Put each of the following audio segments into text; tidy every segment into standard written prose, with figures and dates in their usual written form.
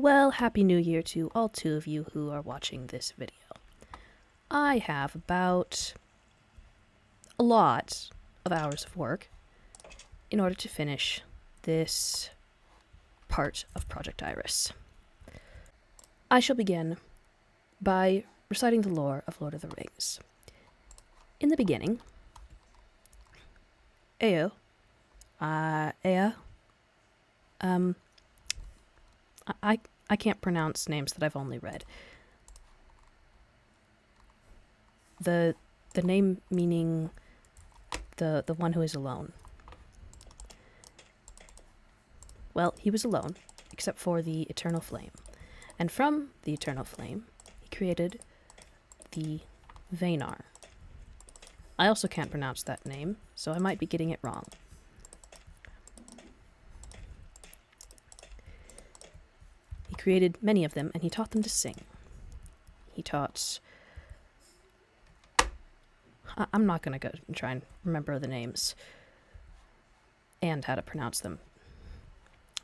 Well, Happy New Year to all two of you who are watching this video. I have about a lot of hours of work in order to finish this part of Project Iris. I shall begin by reciting the lore of Lord of the Rings. In the beginning, Ea, I can't pronounce names that I've only read. The name meaning the one who is alone. Well, he was alone, except for the eternal flame. And from the eternal flame, he created the Vanar. I also can't pronounce that name, so I might be getting it wrong. He created many of them, and he taught them to sing. He taught... I'm not going to go and try and remember the names and how to pronounce them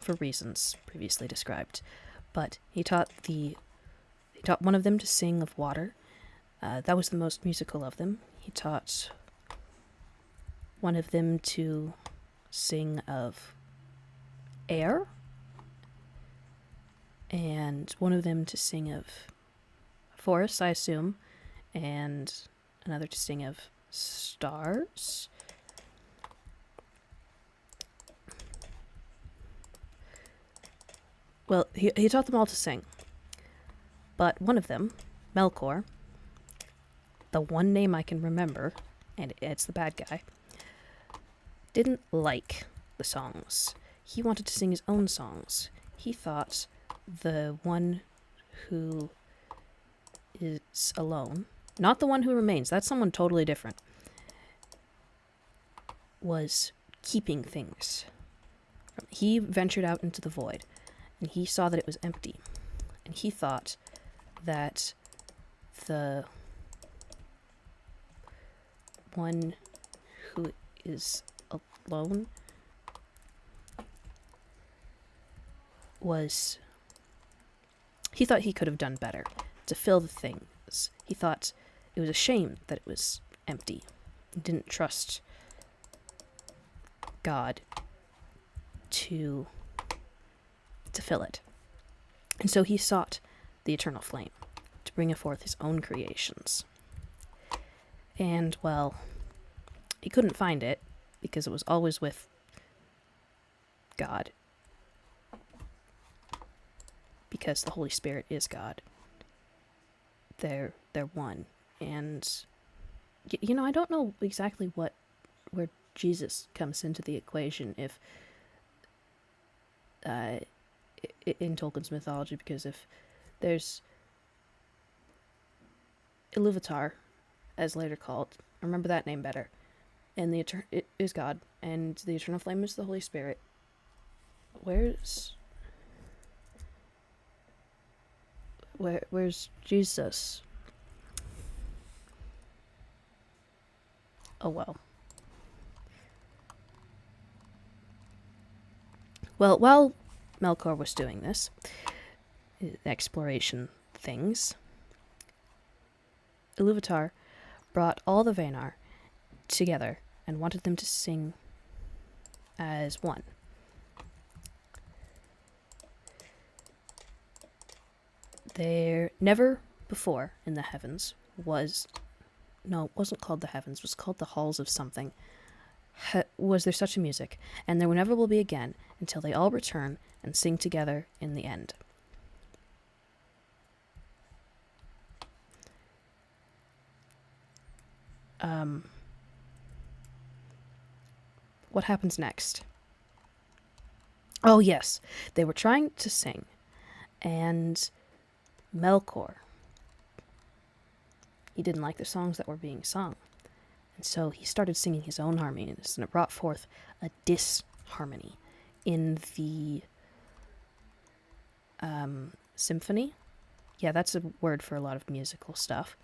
for reasons previously described. But he taught one of them to sing of water. That was the most musical of them. He taught one of them to sing of air, and one of them to sing of forests, I assume, and another to sing of stars. Well, he taught them all to sing. But one of them, Melkor, the one name I can remember, and it's the bad guy, didn't like the songs. He wanted to sing his own songs. He thought the one who is alone, not the one who remains, that's someone totally different, was keeping things. He ventured out into the void, and he saw that it was empty. And he thought that the one who is alone was... He thought he could have done better to fill the things. He thought it was a shame that it was empty. He didn't trust God to fill it. And so he sought the eternal flame to bring forth his own creations. And, well, he couldn't find it because it was always with God. Because the Holy Spirit is God. They're one. And, I don't know exactly where Jesus comes into the equation if... in Tolkien's mythology, because if there's Iluvatar, as later called, I remember that name better, and it is God, and the eternal flame is the Holy Spirit. Where's Jesus? Oh well. Well, while Melkor was doing this, exploration things, Iluvatar brought all the Vanar together and wanted them to sing as one. There never before in the heavens was... No, it wasn't called the heavens, it was called the halls of something. Was there such a music, and there never will be again until they all return and sing together in the end. What happens next? Oh yes, they were trying to sing, and Melkor, he didn't like the songs that were being sung. And so he started singing his own harmonies, and it brought forth a disharmony in the symphony. Yeah, that's a word for a lot of musical stuff.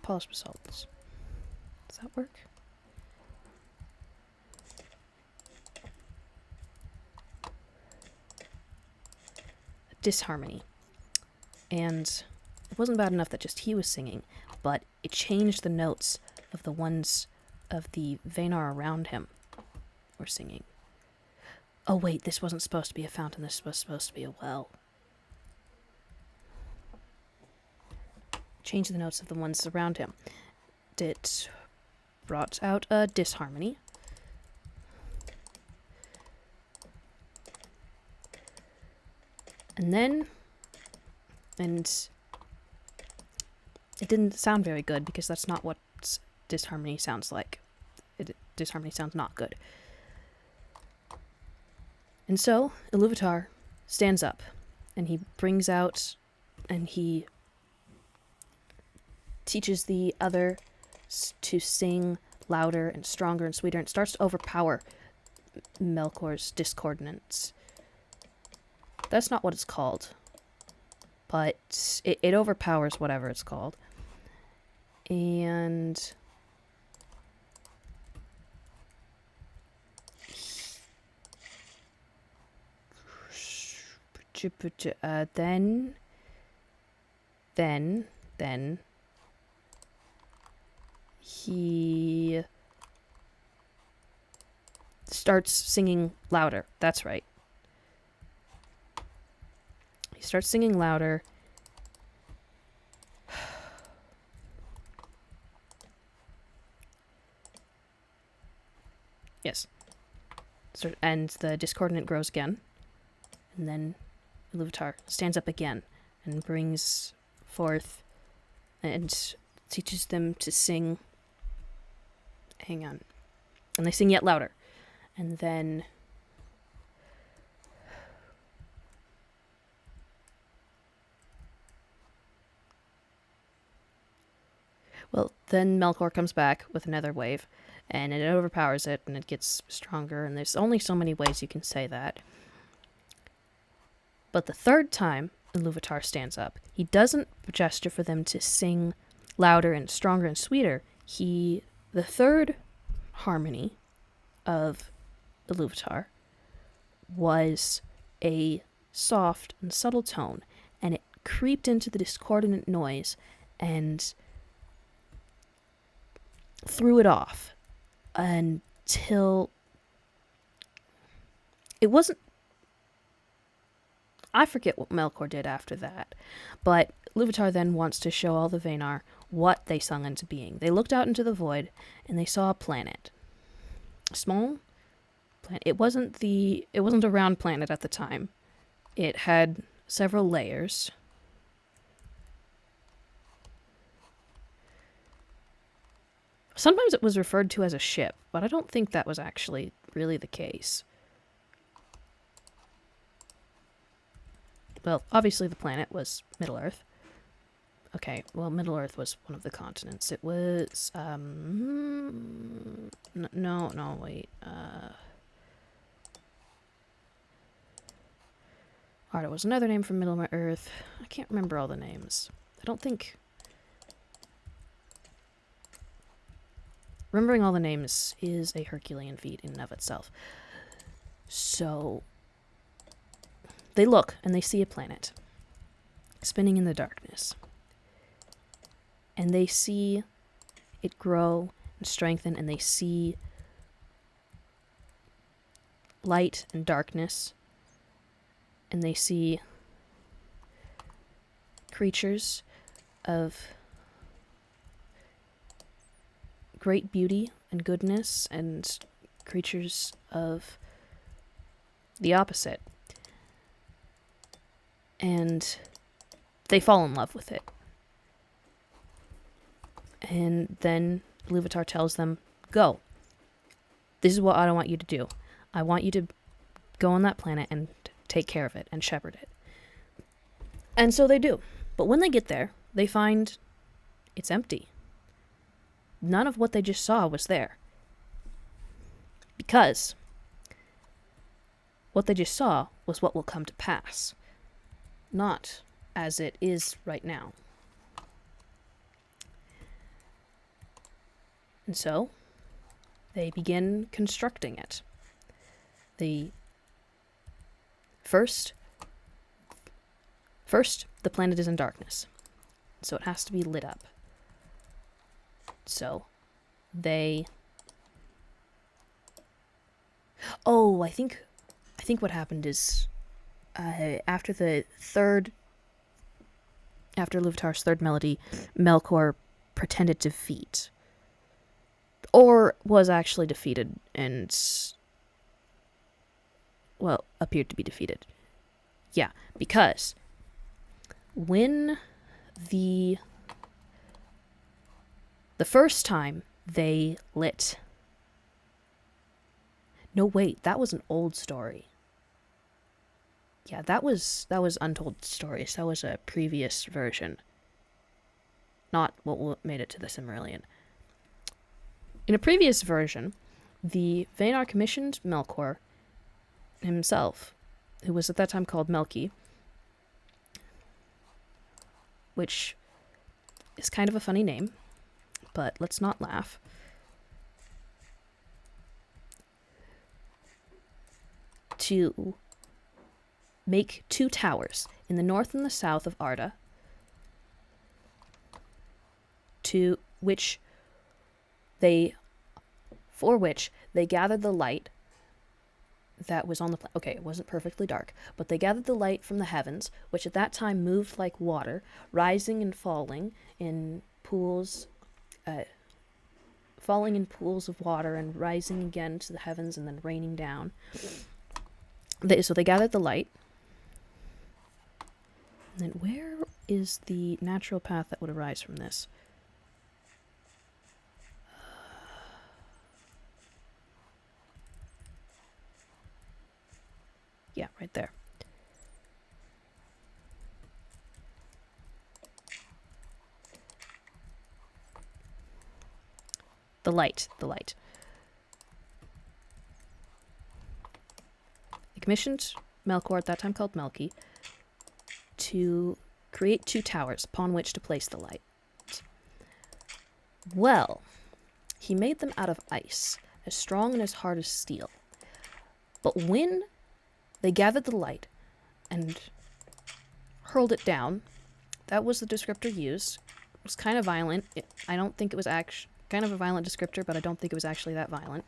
Polished basalts. Does that work? disharmony. And it wasn't bad enough that just he was singing, but it changed the notes of the ones of the Vaynar around him were singing. Oh wait, this wasn't supposed to be a fountain, this was supposed to be a well. Changed the notes of the ones around him. It brought out a disharmony. And it didn't sound very good because that's not what disharmony sounds like. Disharmony sounds not good. And so, Iluvatar stands up, and he brings out, and he teaches the other to sing louder and stronger and sweeter, and starts to overpower Melkor's discordance. That's not what it's called, but it overpowers whatever it's called. And then he starts singing louder. That's right. He starts singing louder. Yes. And the discordant grows again. And then Iluvatar stands up again and brings forth and teaches them to sing. Hang on. And they sing yet louder. And then then Melkor comes back with another wave, and it overpowers it, and it gets stronger, and there's only so many ways you can say that. But the third time Iluvatar stands up, he doesn't gesture for them to sing louder and stronger and sweeter. The third harmony of Iluvatar was a soft and subtle tone, and it creeped into the discordant noise and threw it off until it wasn't. I forget what Melkor did after that, but Iluvatar then wants to show all the Vaynar what they sung into being. They looked out into the void and they saw a planet. A small planet. It wasn't a round planet at the time. It had several layers. Sometimes it was referred to as a ship, but I don't think that was actually really the case. Well, obviously the planet was Middle-earth. Okay, well, Middle-earth was one of the continents. It was, no, wait. Alright, it was another name for Middle-earth. I can't remember all the names. I don't think... Remembering all the names is a Herculean feat in and of itself. So, they look, and they see a planet spinning in the darkness. And they see it grow and strengthen, and they see light and darkness. And they see creatures of great beauty and goodness, and creatures of the opposite. And they fall in love with it. And then Iluvatar tells them, go. This is what I want you to do. I want you to go on that planet and take care of it and shepherd it. And so they do. But when they get there, they find it's empty. None of what they just saw was there. Because what they just saw was what will come to pass, not as it is right now. And so, they begin constructing it. First, First, the planet is in darkness, so it has to be lit up. So, they... Oh, I think what happened is, after LoTR's third melody, Melkor pretended defeat. Or was actually defeated and... well, appeared to be defeated. Yeah, because when the first time they lit... No, wait, that was an old story. Yeah, that was Untold Stories. That was a previous version. Not what made it to the Silmarillion. In a previous version, the Vanar commissioned Melkor himself, who was at that time called Melki, which is kind of a funny name, but let's not laugh. To make 2 towers in the north and the south of Arda, for which they gathered the light that was on the planet. Okay, it wasn't perfectly dark, but they gathered the light from the heavens, which at that time moved like water, rising and falling in pools, falling in pools of water and rising again to the heavens and then raining down. So they gathered the light. And then where is the natural path that would arise from this? Yeah, right there. The light. They commissioned Melkor, at that time called Melki, to create 2 towers upon which to place the light. Well, he made them out of ice, as strong and as hard as steel. But when they gathered the light and hurled it down, that was the descriptor used. It was kind of violent. I don't think it was actually kind of a violent descriptor, but I don't think it was actually that violent.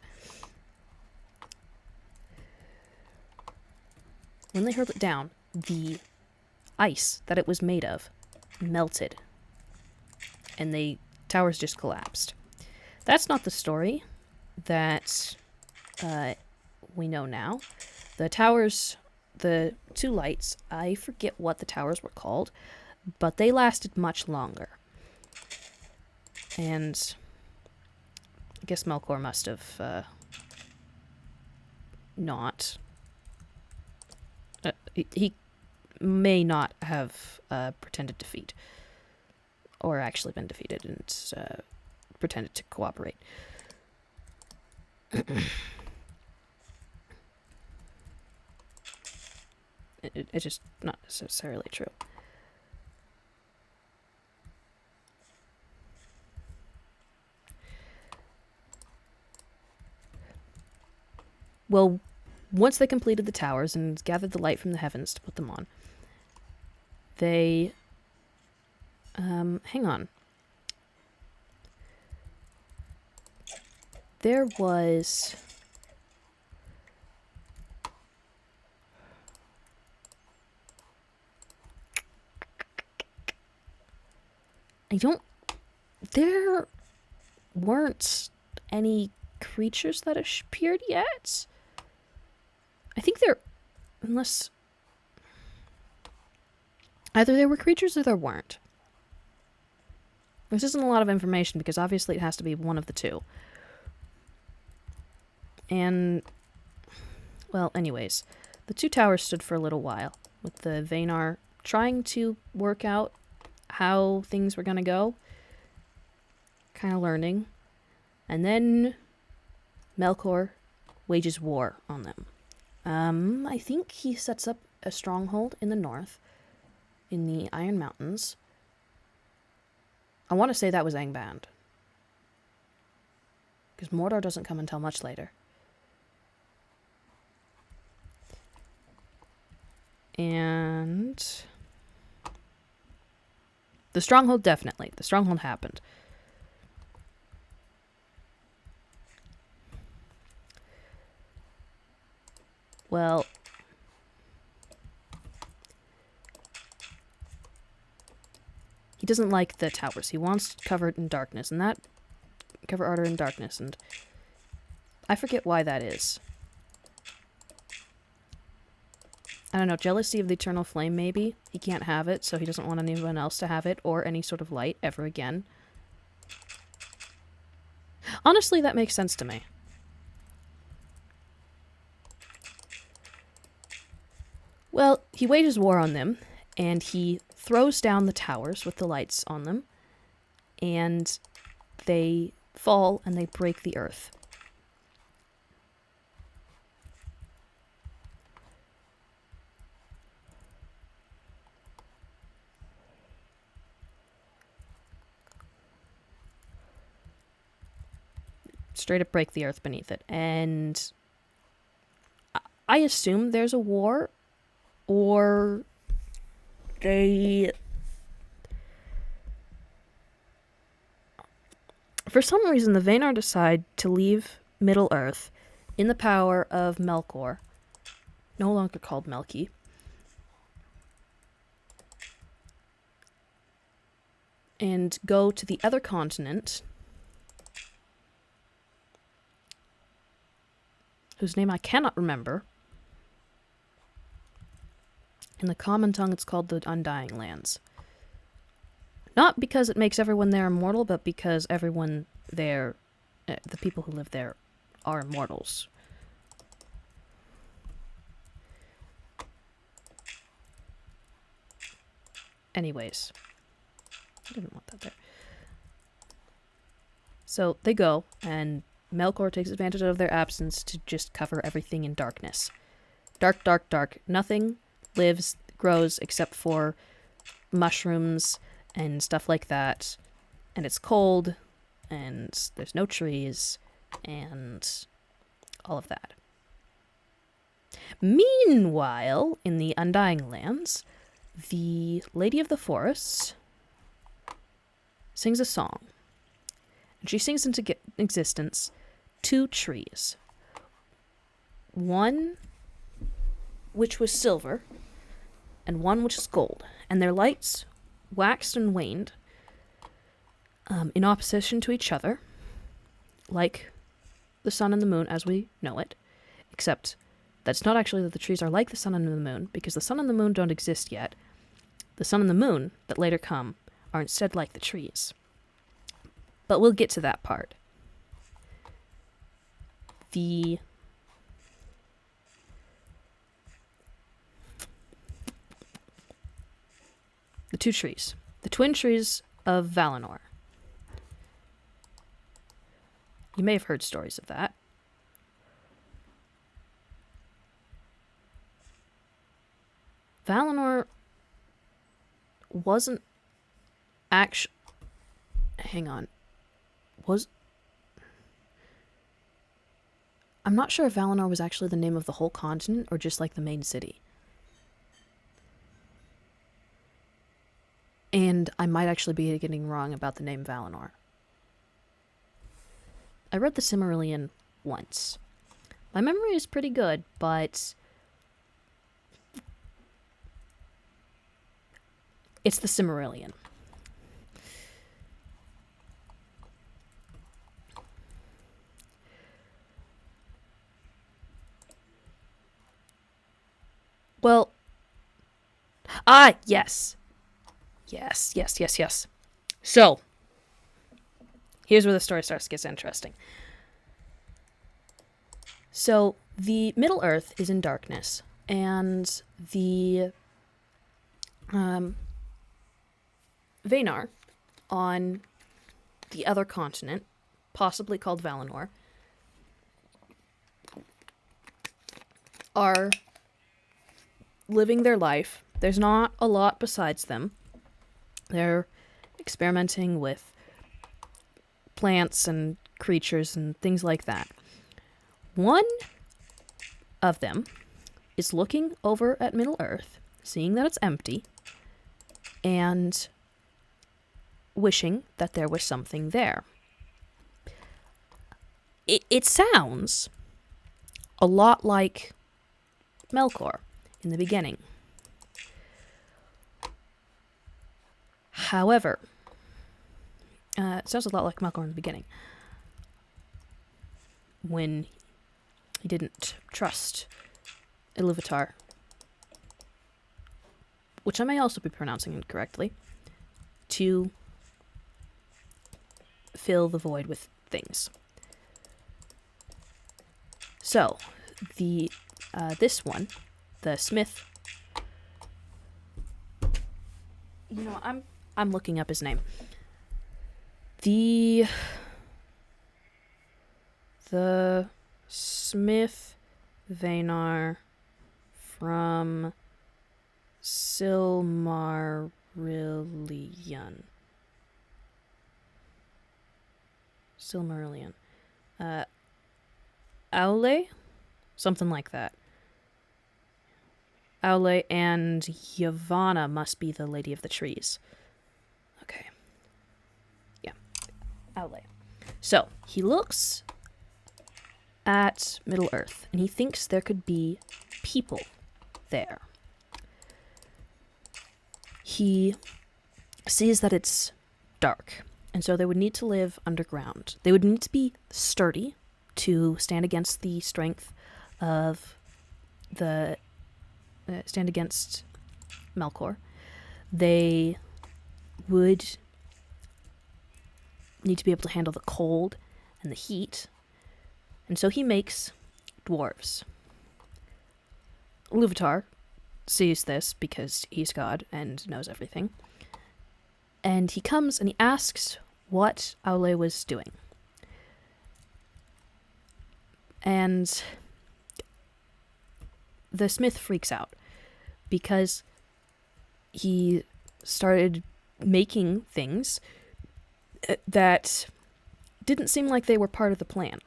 When they hurled it down, the ice that it was made of melted, and the towers just collapsed. That's not the story that we know now. The towers, the 2 lights, I forget what the towers were called, but they lasted much longer. And I guess Melkor must have not... he may not have pretended defeat, or actually been defeated and pretended to cooperate. It's just not necessarily true. Well, once they completed the towers and gathered the light from the heavens to put them on, they... hang on. There was... There weren't any creatures that appeared yet. I think unless... either there were creatures or there weren't. This isn't a lot of information because obviously it has to be one of the 2. And, well, anyways, the 2 towers stood for a little while, with the Vanar trying to work out how things were going to go, kind of learning, and then Melkor wages war on them. I think he sets up a stronghold in the north, in the Iron Mountains. I want to say that was Angband, because Mordor doesn't come until much later. And The stronghold, definitely. The stronghold happened. Well, he doesn't like the towers. He wants covered in darkness, and that cover order in darkness, and I forget why that is. I don't know, jealousy of the eternal flame, maybe? He can't have it, so he doesn't want anyone else to have it, or any sort of light, ever again. Honestly, that makes sense to me. Well, he wages war on them, and he throws down the towers with the lights on them, and they fall and they break the earth. Straight up break the earth beneath it. And I assume there's a war, or they... For some reason, the Vanar decide to leave Middle-earth in the power of Melkor, no longer called Melki, and go to the other continent, whose name I cannot remember. In the common tongue, it's called the Undying Lands. Not because it makes everyone there immortal, but because everyone there, the people who live there, are immortals. Anyways. I didn't want that there. So they go, and Melkor takes advantage of their absence to just cover everything in darkness. Dark, dark, dark. Nothing lives, grows, except for mushrooms and stuff like that. And it's cold, and there's no trees, and all of that. Meanwhile, in the Undying Lands, the Lady of the Forests sings a song. And she sings into existence 2 trees. One which was silver, and one which is gold. And their lights waxed and waned in opposition to each other, like the sun and the moon as we know it, except that's not actually that the trees are like the sun and the moon, because the sun and the moon don't exist yet. The sun and the moon that later come are instead like the trees. But we'll get to that part. The 2 trees. The twin trees of Valinor. You may have heard stories of that. Valinor wasn't actually... Hang on. I'm not sure if Valinor was actually the name of the whole continent or just like the main city. And I might actually be getting wrong about the name Valinor. I read the Silmarillion once. My memory is pretty good, but it's the Silmarillion. Well, yes. Yes. So, here's where the story starts to get interesting. So, the Middle-earth is in darkness, and the Vanar on the other continent, possibly called Valinor, are living their life. There's not a lot besides them. They're experimenting with plants and creatures and things like that. One of them is looking over at Middle-earth, seeing that it's empty, and wishing that there was something there. It sounds a lot like Melkor in the beginning. However, it sounds a lot like Melkor in the beginning, when he didn't trust Iluvatar, which I may also be pronouncing incorrectly, to fill the void with things. So, this one, the smith. I'm looking up his name. The smith Vaynar from Silmarillion. Aule? Something like that. Aule and Yavanna must be the Lady of the Trees. Okay. Yeah. Aule. So, he looks at Middle-earth, and he thinks there could be people there. He sees that it's dark, and so they would need to live underground. They would need to be sturdy to stand against the strength of stand against Melkor. They would need to be able to handle the cold and the heat, and so he makes dwarves. Iluvatar sees this because he's God and knows everything, and he comes and he asks what Aule was doing. And the smith freaks out because he started making things that didn't seem like they were part of the plan.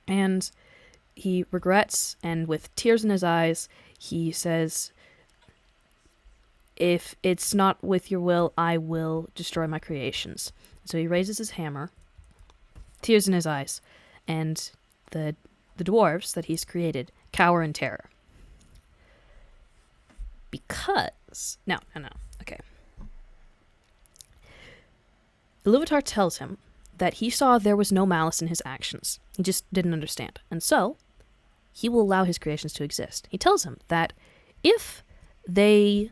And he regrets, and with tears in his eyes, he says, "If it's not with your will, I will destroy my creations." So he raises his hammer, tears in his eyes, and the dwarves that he's created cower in terror. Because... No. Okay. Iluvatar tells him that he saw there was no malice in his actions. He just didn't understand. And so, he will allow his creations to exist. He tells him that if they...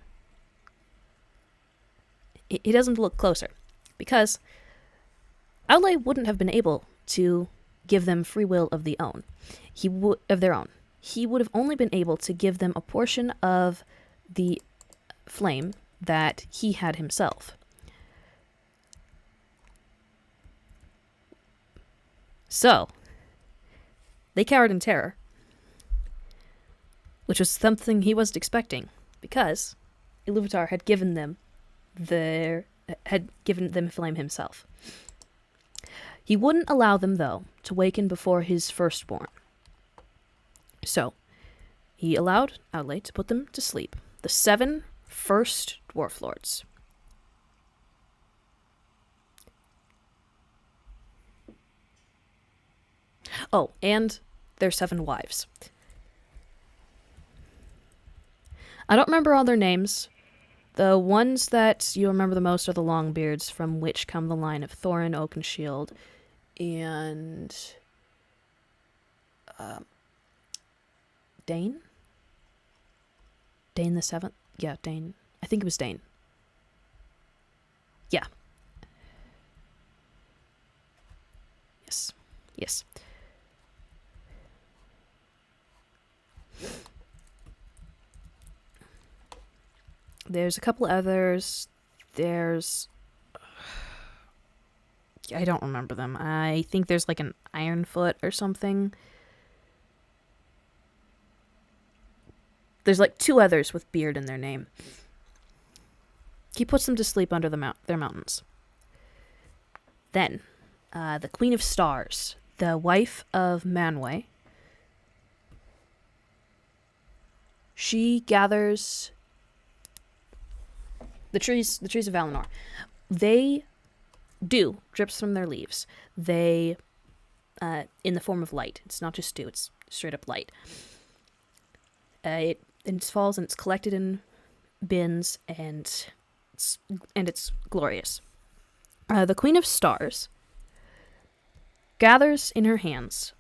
He doesn't look closer, because Aule wouldn't have been able to give them free will of their own. He would have only been able to give them a portion of the flame that he had himself. So, they cowered in terror, which was something he wasn't expecting, because Iluvatar had given them flame himself. He wouldn't allow them, though, to waken before his firstborn. So, he allowed Aule to put them to sleep, the 7 first dwarf lords. Oh, and their 7 wives. I don't remember all their names. The ones that you remember the most are the Longbeards, from which come the line of Thorin, Oakenshield, and Dane? Dane the 7th? Yeah, Dane. I think it was Dane. Yeah. Yes. There's a couple others. There's... I don't remember them. I think there's like an Ironfoot or something. There's like 2 others with beard in their name. He puts them to sleep under their mountains. Then, the Queen of Stars, the wife of Manwë, she gathers the trees of Valinor. They dew drips from their leaves. They, in the form of light. It's not just dew, it's straight up light. It falls and it's collected in bins, and it's glorious. The Queen of Stars gathers in her hands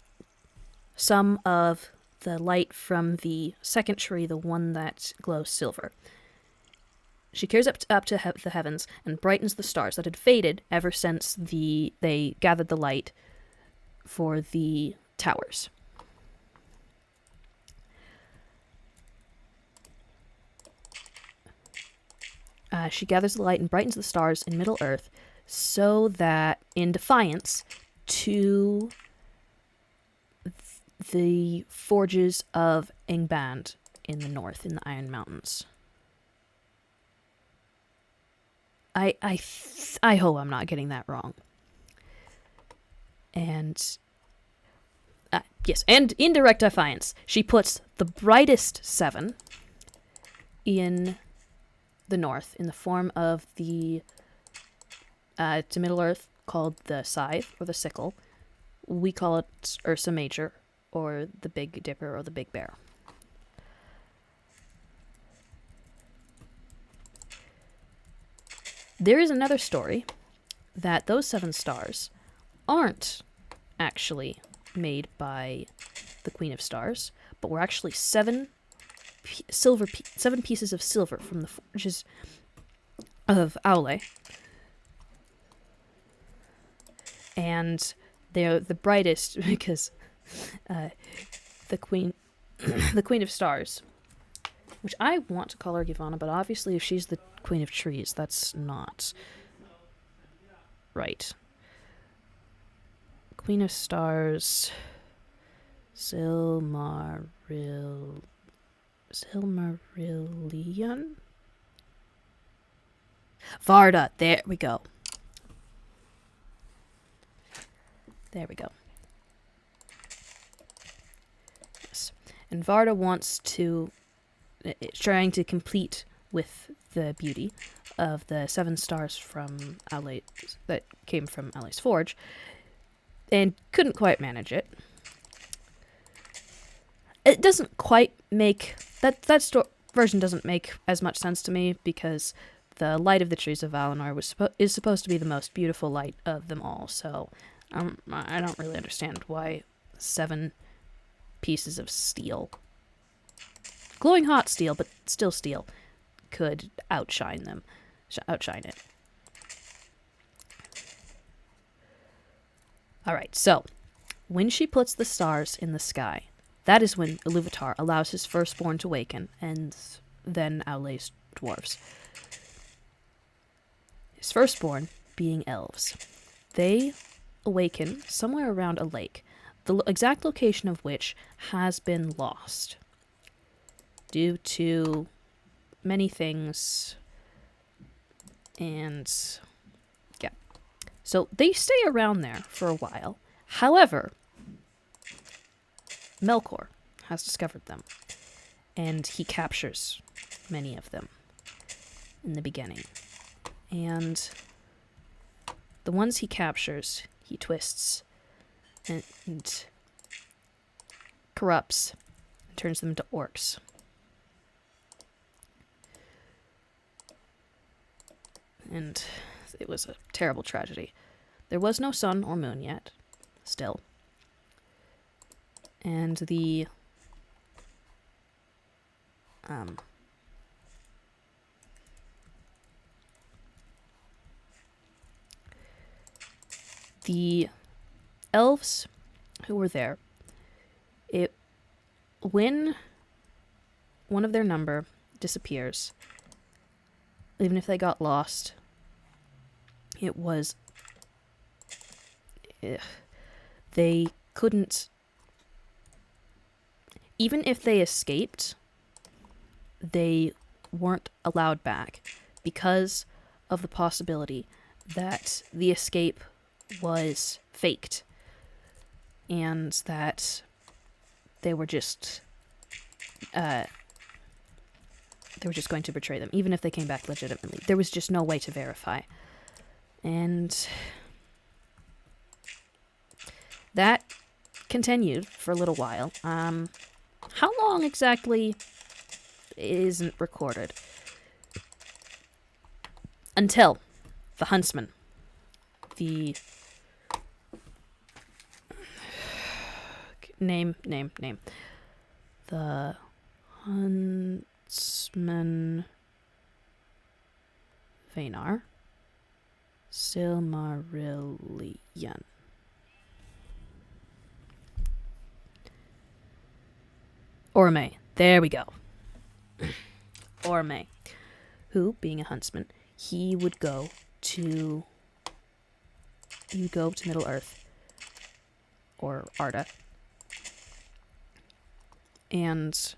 some of the light from the second tree, the one that glows silver. She carries up to the heavens and brightens the stars that had faded ever since they gathered the light for the towers. She gathers the light and brightens the stars in Middle Earth so that, in defiance to the forges of Angband in the north, in the Iron Mountains. I hope I'm not getting that wrong. And yes, and in direct defiance, she puts the brightest 7 in the north in the form of the to Middle Earth called the scythe or the sickle. We call it Ursa Major, or the Big Dipper, or the Big Bear. There is another story that those 7 stars aren't actually made by the Queen of Stars, but were actually 7 pieces of silver from the forges of Aule. And they're the brightest because the Queen of Stars, which I want to call her Givana, but obviously if she's the Queen of Trees, that's not right. Queen of Stars, Silmarillion? Varda, there we go. There we go. Yes. And Varda wants to, trying to compete with the beauty of the 7 stars from Aule, that came from Aule's Forge, and couldn't quite manage it. It doesn't quite make, that version doesn't make as much sense to me, because the light of the trees of Valinor is supposed to be the most beautiful light of them all, so I don't really understand why 7 pieces of steel, glowing hot steel, but still steel, could outshine it. Alright, so, when she puts the stars in the sky, that is when Iluvatar allows his firstborn to awaken, and then Aule's dwarves. His firstborn being elves. They awaken somewhere around a lake, the exact location of which has been lost due to many things, and yeah. So they stay around there for a while. However, Melkor has discovered them, and he captures many of them in the beginning. And the ones he captures, he twists and corrupts and turns them into orcs. And it was a terrible tragedy. There was no sun or moon yet, still. And the elves who were there, when one of their number disappears, even if they got lost, they couldn't, even if they escaped, they weren't allowed back because of the possibility that the escape was faked and that they were just going to betray them, even if they came back legitimately. There was just no way to verify. And that continued for a little while. How long exactly isn't recorded. Until the huntsman, the name. The huntsman Vanar Silmarillion. Orme. There we go. Orme. Who, being a huntsman, he would go to Middle Earth, or Arda, and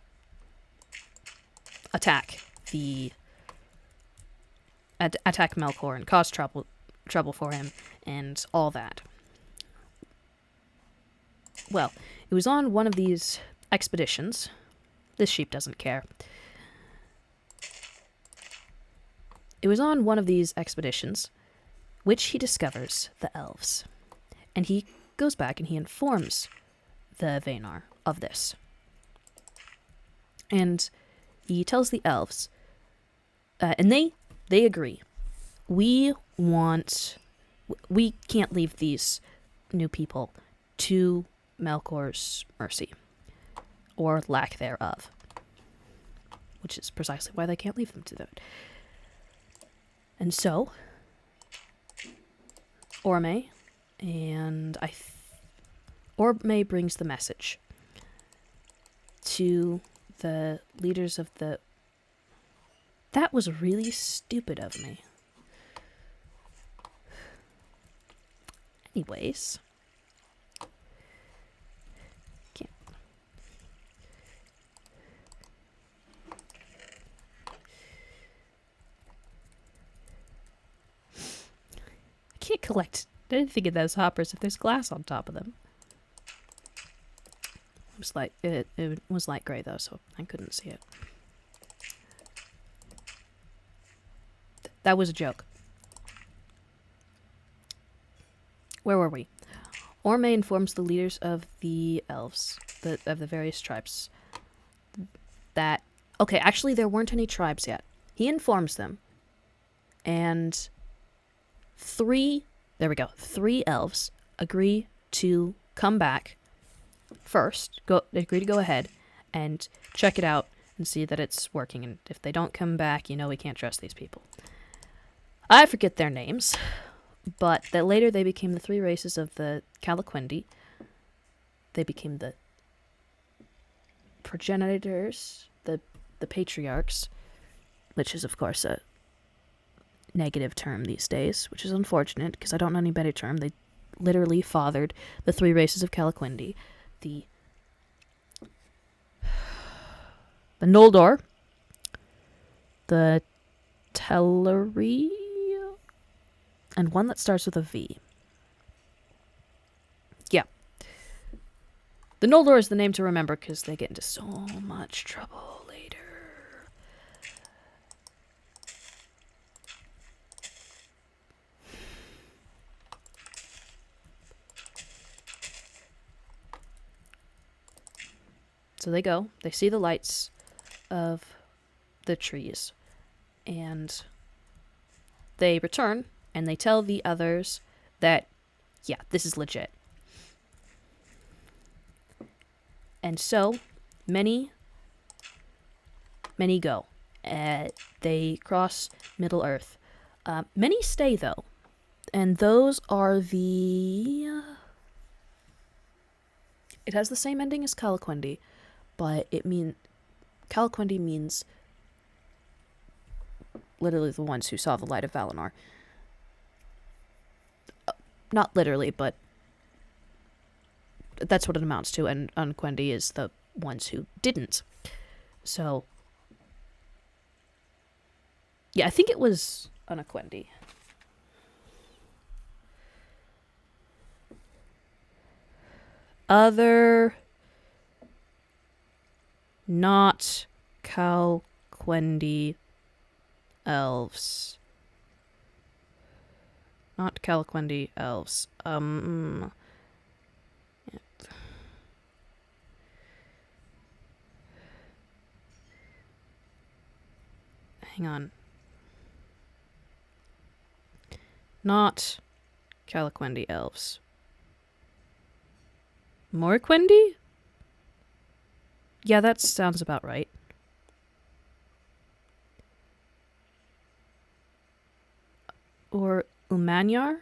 attack Melkor and cause trouble for him and all that. Well, it was on one of these expeditions. This sheep doesn't care. It was on one of these expeditions which he discovers the elves. And he goes back and he informs the Vanar of this. And he tells the elves, and they agree. We can't leave these new people to Melkor's mercy, or lack thereof, which is precisely why they can't leave them to that. And so, Orme brings the message to the leaders of the... That was really stupid of me. Anyways. I can't collect anything in those hoppers if there's glass on top of them. It was light gray though, so I couldn't see it. That was a joke. Where were we? Orme informs the leaders of the elves, of the various tribes, that... Okay, actually there weren't any tribes yet. He informs them, and three elves agree to come back first. They agree to go ahead and check it out and see that it's working. And if they don't come back, we can't trust these people. I forget their names, but that later they became the three races of the Calaquendi. They became the progenitors, the patriarchs, which is of course a negative term these days, which is unfortunate because I don't know any better term. They literally fathered the three races of Calaquendi. The Noldor, the Teleri, and one that starts with a V. Yeah. The Noldor is the name to remember because they get into so much trouble later. So they go, they see the lights of the trees, and they return, and they tell the others that, yeah, this is legit. And so, many go. They cross Middle Earth. Many stay, though, and those are the... It has the same ending as Calaquendi, but Calaquendi means literally the ones who saw the light of Valinor. Not literally, but that's what it amounts to, and Unquendi is the ones who didn't. So, yeah, I think it was Unquendi. Other... not Calaquendi elves. Not Calaquendi elves. Yeah. Hang on. Not Calaquendi elves. Morquendi? Yeah, that sounds about right. Or Umanyar?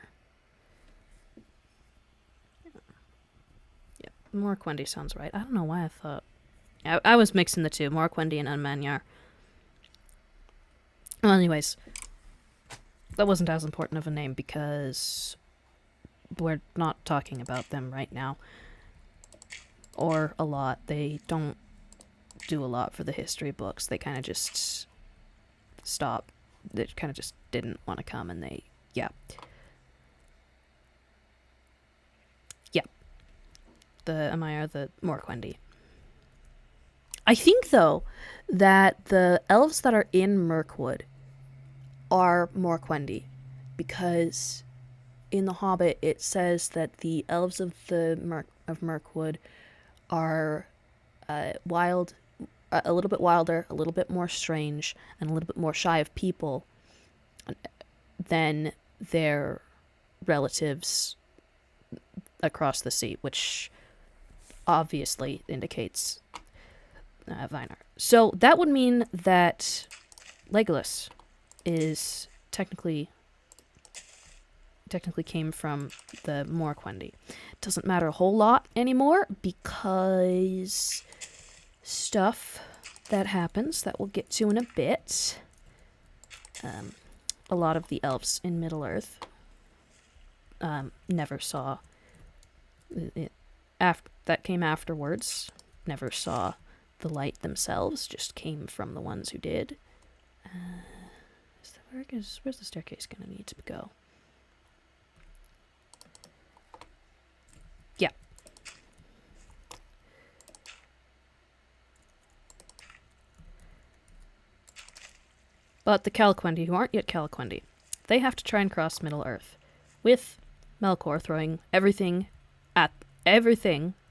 Yep, Morquendi sounds right. I don't know why I thought... I was mixing the two, Morquendi and Umanyar. Well, anyways, that wasn't as important of a name because we're not talking about them right now. Or a lot. They don't do a lot for the history books. They kind of just stop. They kind of just didn't want to come, and they... Yeah. Yeah. The Amaya, the Morquendi. I think, though, that the elves that are in Mirkwood are Morquendi, because in The Hobbit it says that the elves of Mirkwood are wild, a little bit wilder, a little bit more strange, and a little bit more shy of people than their relatives across the sea, which obviously indicates Vinar. So that would mean that Legolas is technically came from the Morquendi. Doesn't matter a whole lot anymore because stuff that happens that we'll get to in a bit. A lot of the elves in Middle-earth never saw it. That came afterwards. Never saw the light themselves. Just came from the ones who did. Where's the staircase going to need to go? Yeah. But the Calaquendi, who aren't yet Calaquendi, they have to try and cross Middle-earth, with Melkor throwing everything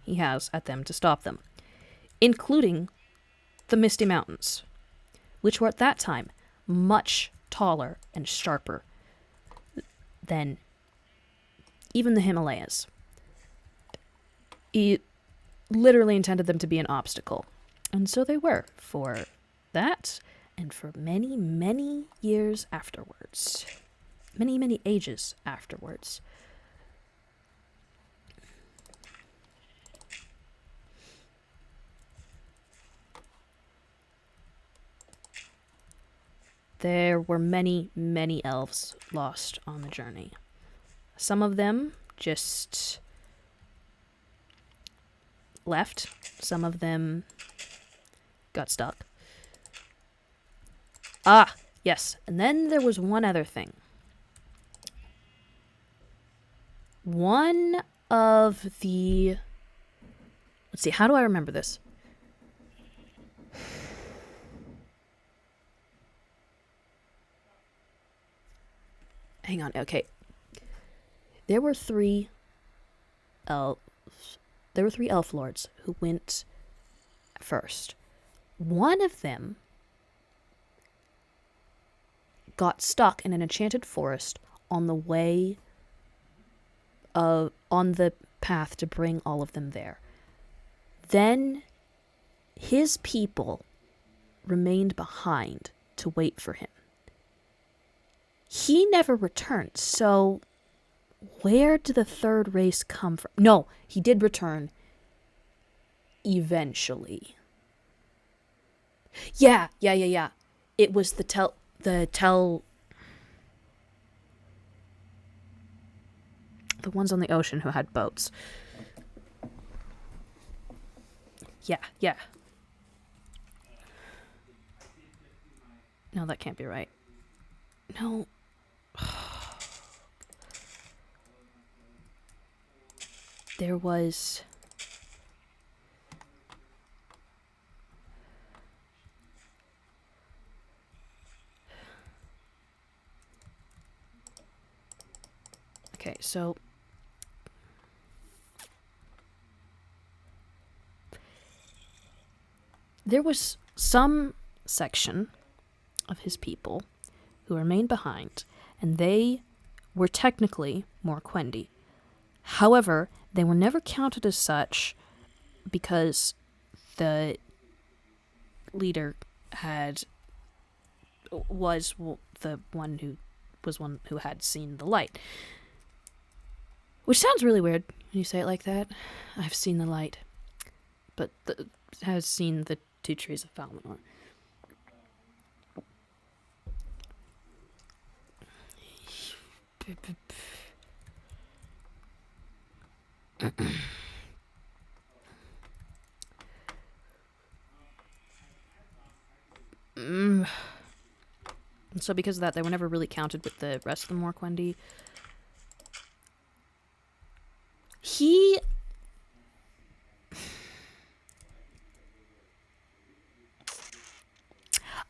he has at them to stop them, including the Misty Mountains, which were at that time much taller and sharper than even the Himalayas. He literally intended them to be an obstacle, and so they were for that and for many, many years afterwards. Many, many ages afterwards. There were many, many elves lost on the journey. Some of them just left. Some of them got stuck. Ah, yes. And then there was one other thing. One of the... Let's see, how do I remember this? Hang on, okay. There were three elf lords who went first. One of them got stuck in an enchanted forest on the way on the path to bring all of them there. Then his people remained behind to wait for him. He never returned, so where did the third race come from? No, he did return eventually. Yeah. It was the ones on the ocean who had boats. Yeah. No, that can't be right. No. There was... Okay, so there was some section of his people who remained behind, and they were technically Morquendi. However, they were never counted as such because the leader was the one who had seen the light. Which sounds really weird when you say it like that. I've seen the light, but has seen the 2 trees of Valinor. And so because of that, they were never really counted with the rest of the Morquendi.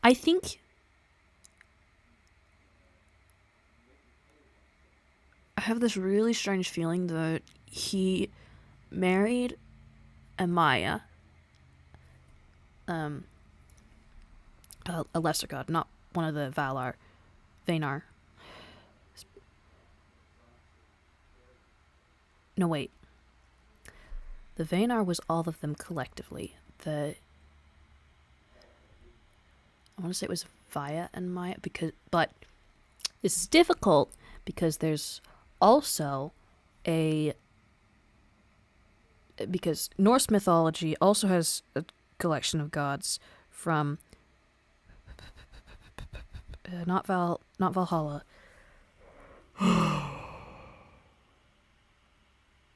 I think I have this really strange feeling that he married Amaya, a lesser god, not one of the Vanar. No, wait. The Vanar was all of them collectively. I want to say it was Vaya and Maya, but this is difficult because there's also because Norse mythology also has a collection of gods from not Valhalla.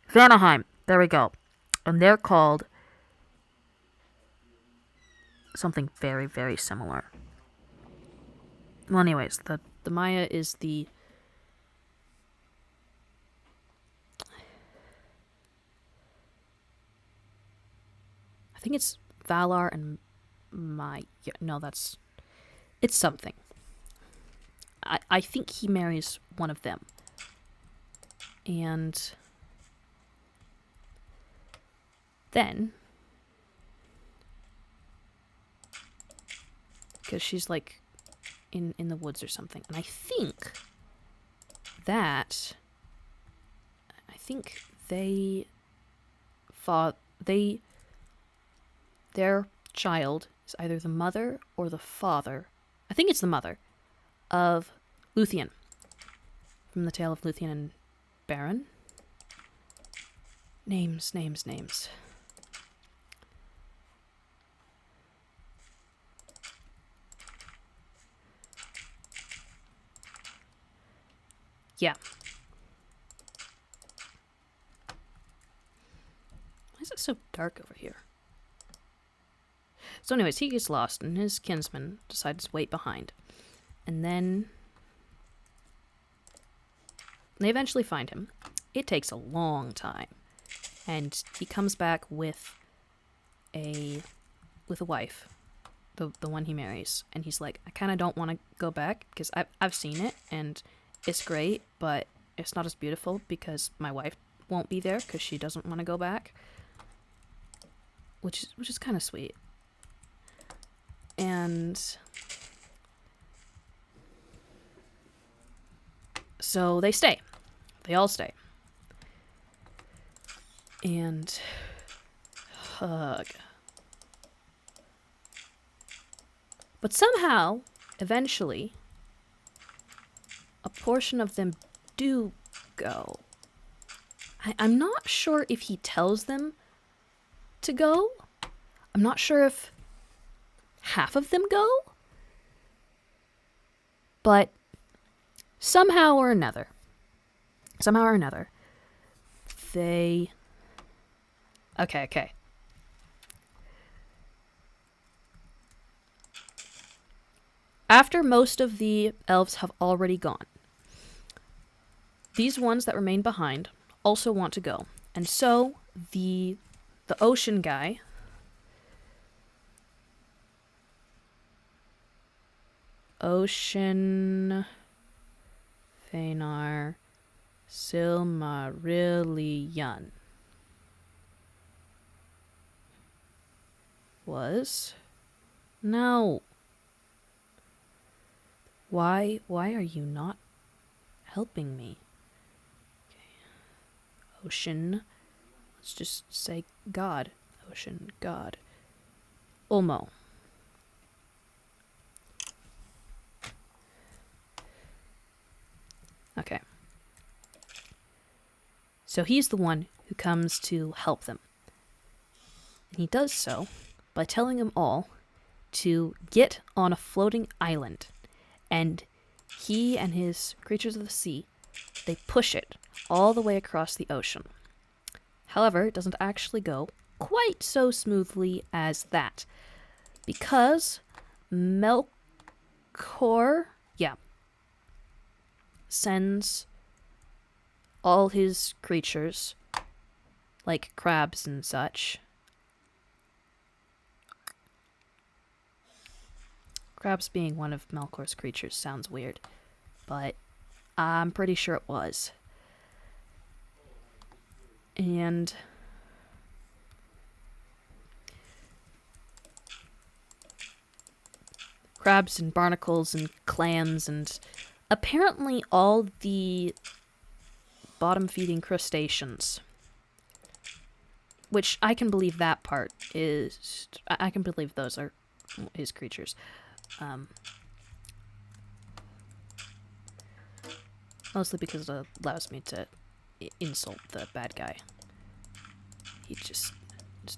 Vanaheim. There we go. And they're called something very, very similar. Well, anyways, the Maya is the I think it's Valar and Maya. No, it's something. I think he marries one of them. And then, because she's like in the woods or something, and I think their child is either the mother or the father. I think it's the mother of Luthien from the Tale of Luthien and Baron. Names. Yeah. Why is it so dark over here? So anyways, he gets lost and his kinsman decides to wait behind. And then they eventually find him. It takes a long time. And he comes back with a wife, the one he marries, and he's like, I kind of don't want to go back because I've seen it and it's great, but it's not as beautiful because my wife won't be there because she doesn't want to go back, which is kind of sweet. And so they stay. They all stay. And hug. But somehow, eventually, a portion of them do go. I'm not sure if he tells them to go. I'm not sure if half of them go. But somehow or another, they... Okay. After most of the elves have already gone, these ones that remain behind also want to go. And so the ocean guy Vanar Silmarillion was... No. Why are you not helping me? Okay. Ocean. Let's just say God. Ocean, God. Ulmo. Okay. So he's the one who comes to help them. And he does so by telling them all to get on a floating island. And he and his creatures of the sea, they push it all the way across the ocean. However, it doesn't actually go quite so smoothly as that. Because Melkor, sends all his creatures, like crabs and such. Crabs being one of Melkor's creatures sounds weird, but I'm pretty sure it was. And crabs and barnacles and clams and apparently all the bottom-feeding crustaceans. Which I can believe that part is... I can believe those are his creatures. Mostly because it allows me to insult the bad guy. He's just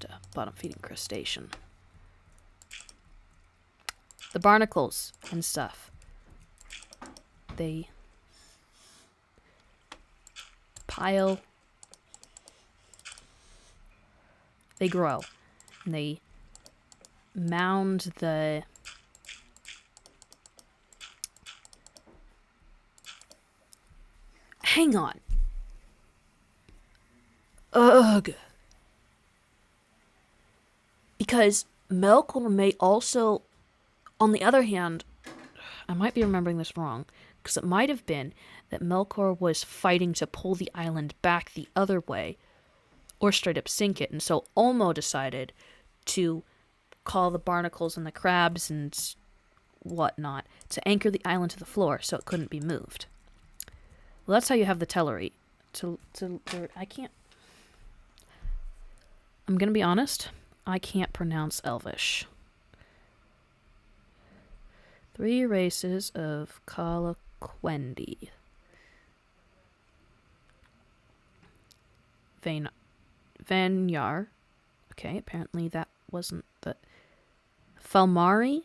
a bottom-feeding crustacean. The barnacles and stuff. They pile. They grow. And they mound the... Hang on. Ugh. Because Melkor may also... On the other hand, I might be remembering this wrong, because it might have been that Melkor was fighting to pull the island back the other way, or straight up sink it, and so Ulmo decided to call the barnacles and the crabs and whatnot to anchor the island to the floor so it couldn't be moved. Well, that's how you have the Teleri. I can't... I'm gonna be honest, I can't pronounce Elvish. 3 races of Calaquendi. Vanyar. Okay, apparently that wasn't the... Falmari?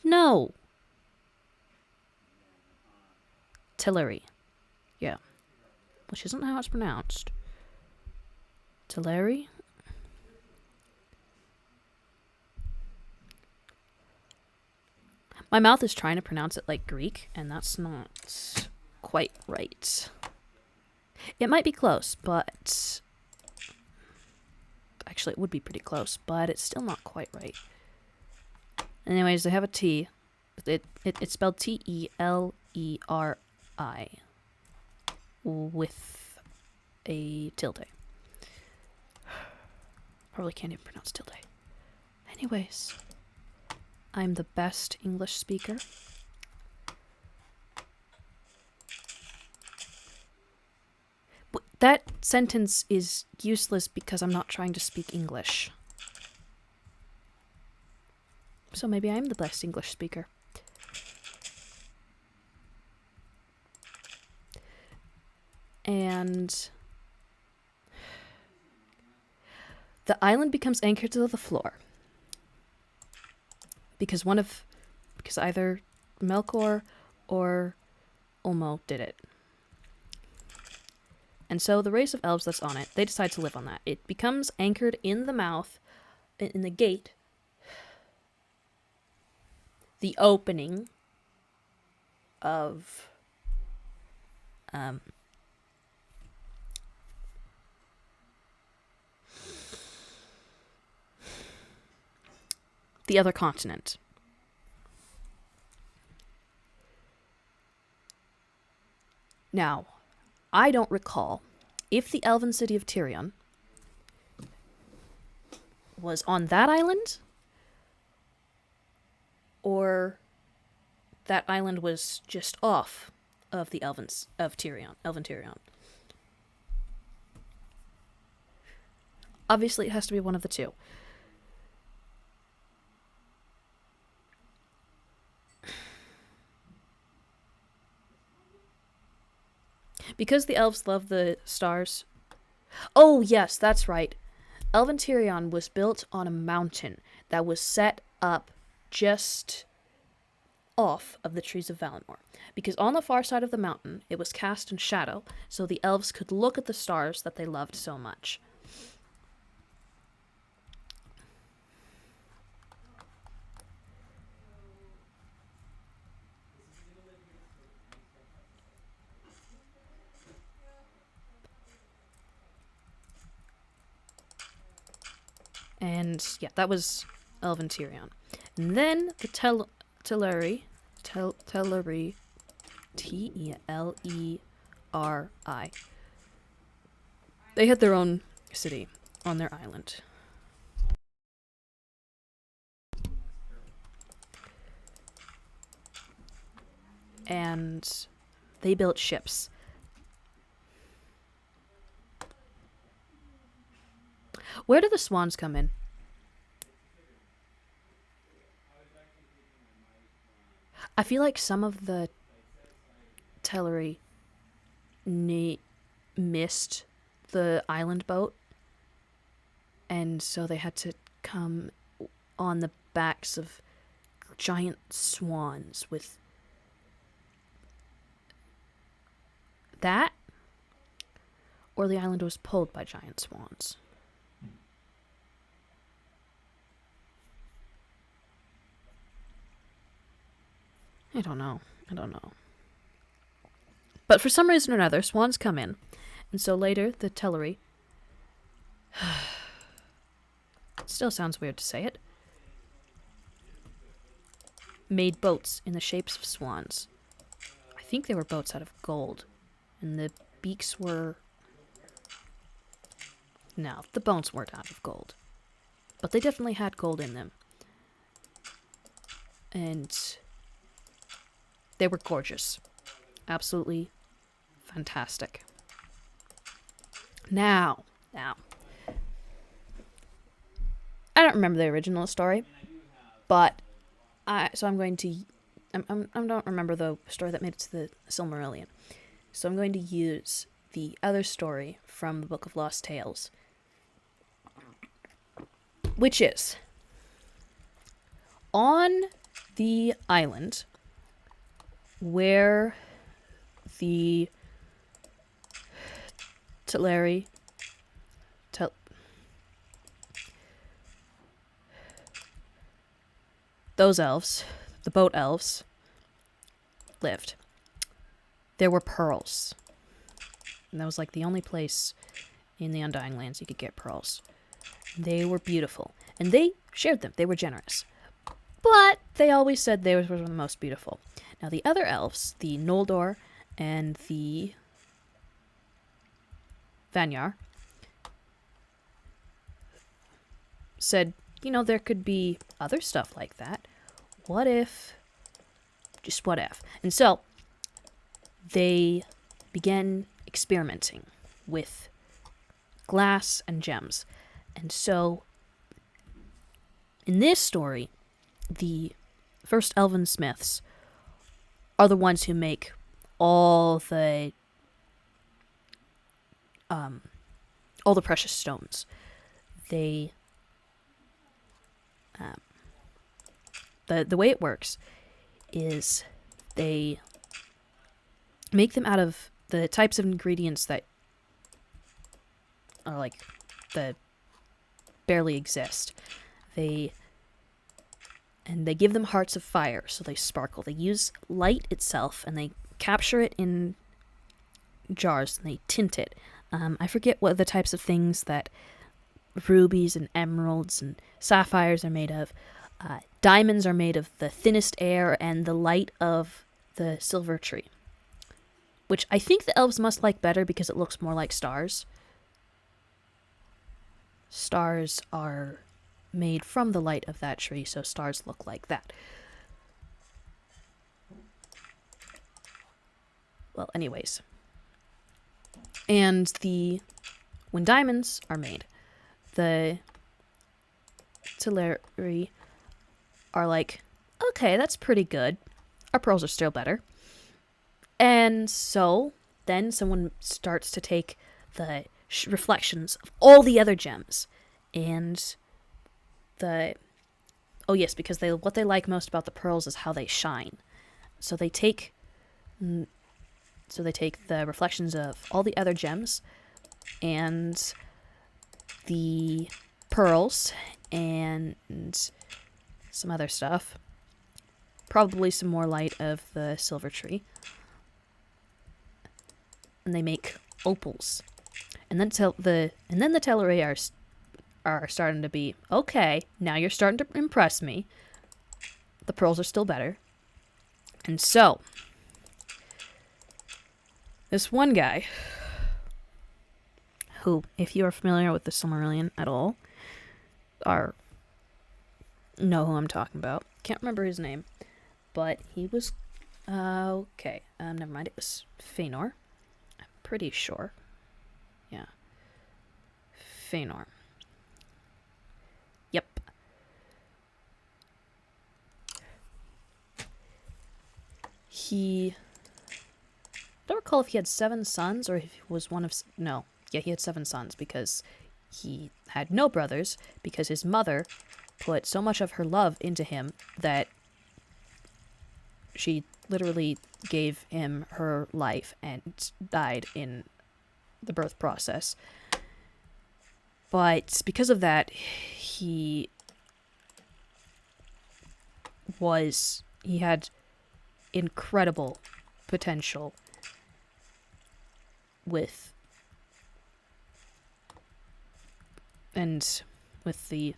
No! Teleri. Yeah. Which isn't how it's pronounced. Teleri? My mouth is trying to pronounce it like Greek, and that's not quite right. It might be close, but... Actually, it would be pretty close, but it's still not quite right. Anyways, they have a T. It's spelled Teleri. With a tilde. Probably can't even pronounce tilde. Anyways... I'm the best English speaker. But that sentence is useless because I'm not trying to speak English. So maybe I'm the best English speaker. And the island becomes anchored to the floor. Because either Melkor or Ulmo did it. And so the race of elves that's on it, they decide to live on that. It becomes anchored in the mouth, in the gate, the opening of the other continent. Now, I don't recall if the elven city of Tyrion was on that island or that island was just off of the elven Tyrion. Obviously, it has to be one of the two. Because the elves love the stars. Oh, yes, that's right. Elven Tyrion was built on a mountain that was set up just off of the trees of Valinor. Because on the far side of the mountain, it was cast in shadow, so the elves could look at the stars that they loved so much. And yeah, that was Elven Tyrion. And then the Teleri, Teleri, they had their own city on their island. And they built ships. Where do the swans come in? I feel like some of the Teleri missed the island boat, and so they had to come on the backs of giant swans with that, or the island was pulled by giant swans. I don't know. But for some reason or another, swans come in. And so later, the Teleri... still sounds weird to say it. Made boats in the shapes of swans. I think they were boats out of gold. And the beaks were... No, the bones weren't out of gold. But they definitely had gold in them. And... they were gorgeous. Absolutely fantastic. Now. I don't remember the original story, but I don't remember the story that made it to the Silmarillion. So I'm going to use the other story from the Book of Lost Tales, which is on the island where the Teleri those elves, the boat elves, lived. There were pearls. And that was like the only place in the Undying Lands you could get pearls. They were beautiful. And they shared them. They were generous. But they always said they were the most beautiful. Now the other elves, the Noldor and the Vanyar, said, there could be other stuff like that. What if? Just what if? And so they began experimenting with glass and gems. And so in this story, the first elven smiths are the ones who make all the precious stones. They the way it works is they make them out of the types of ingredients that are like that barely exist. They give them hearts of fire, so they sparkle. They use light itself, and they capture it in jars, and they tint it. I forget what the types of things that rubies and emeralds and sapphires are made of. Diamonds are made of the thinnest air and the light of the silver tree. which I think the elves must like better because it looks more like stars. Stars are made from the light of that tree, so stars look like that. Well, anyways. And when diamonds are made, the Silmarillion are like, okay, that's pretty good. Our pearls are still better. And so then someone starts to take the reflections of all the other gems and oh yes, because what they like most about the pearls is how they shine. So they take the reflections of all the other gems and the pearls and some other stuff. Probably some more light of the silver tree. And they make opals. And then the Silmarillion are starting to be, okay, now you're starting to impress me. The pearls are still better. And so, this one guy, who, if you are familiar with the Silmarillion at all, know who I'm talking about. Can't remember his name, but he was, okay, never mind, it was Fëanor. I'm pretty sure. Yeah. Fëanor. Yep. I don't recall if he had 7 sons or if he was one of... No. Yeah, he had 7 sons because he had no brothers because his mother put so much of her love into him that she literally gave him her life and died in the birth process. But because of that, he had incredible potential with the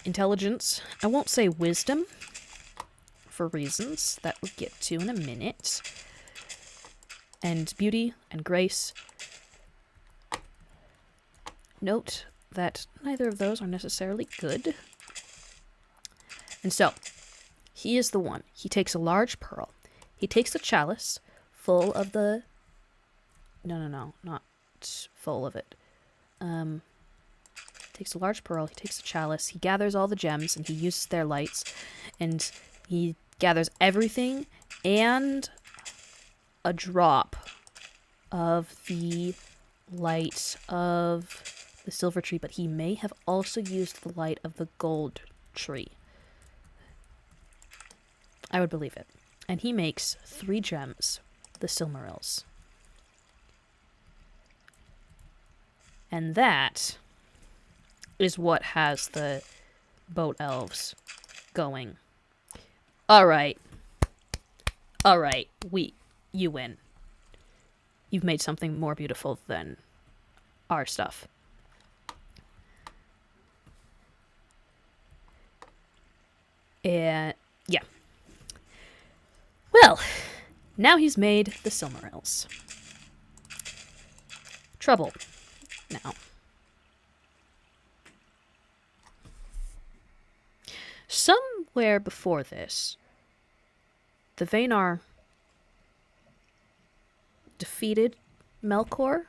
intelligence. I won't say wisdom for reasons that we'll get to in a minute. And beauty and grace. Note that neither of those are necessarily good. And so, he is the one. He takes a large pearl. He takes a chalice full of the... No, not full of it. Takes a large pearl. He takes a chalice. He gathers all the gems, and he uses their lights. And he gathers everything and a drop of the light of the silver tree, but he may have also used the light of the gold tree. I would believe it. And he makes 3 gems, the Silmarils. And that is what has the boat elves going. Alright, you win. You've made something more beautiful than our stuff. And yeah. Well, now he's made the Silmarils. Trouble. Now. Somewhere before this, the Fëanor defeated Melkor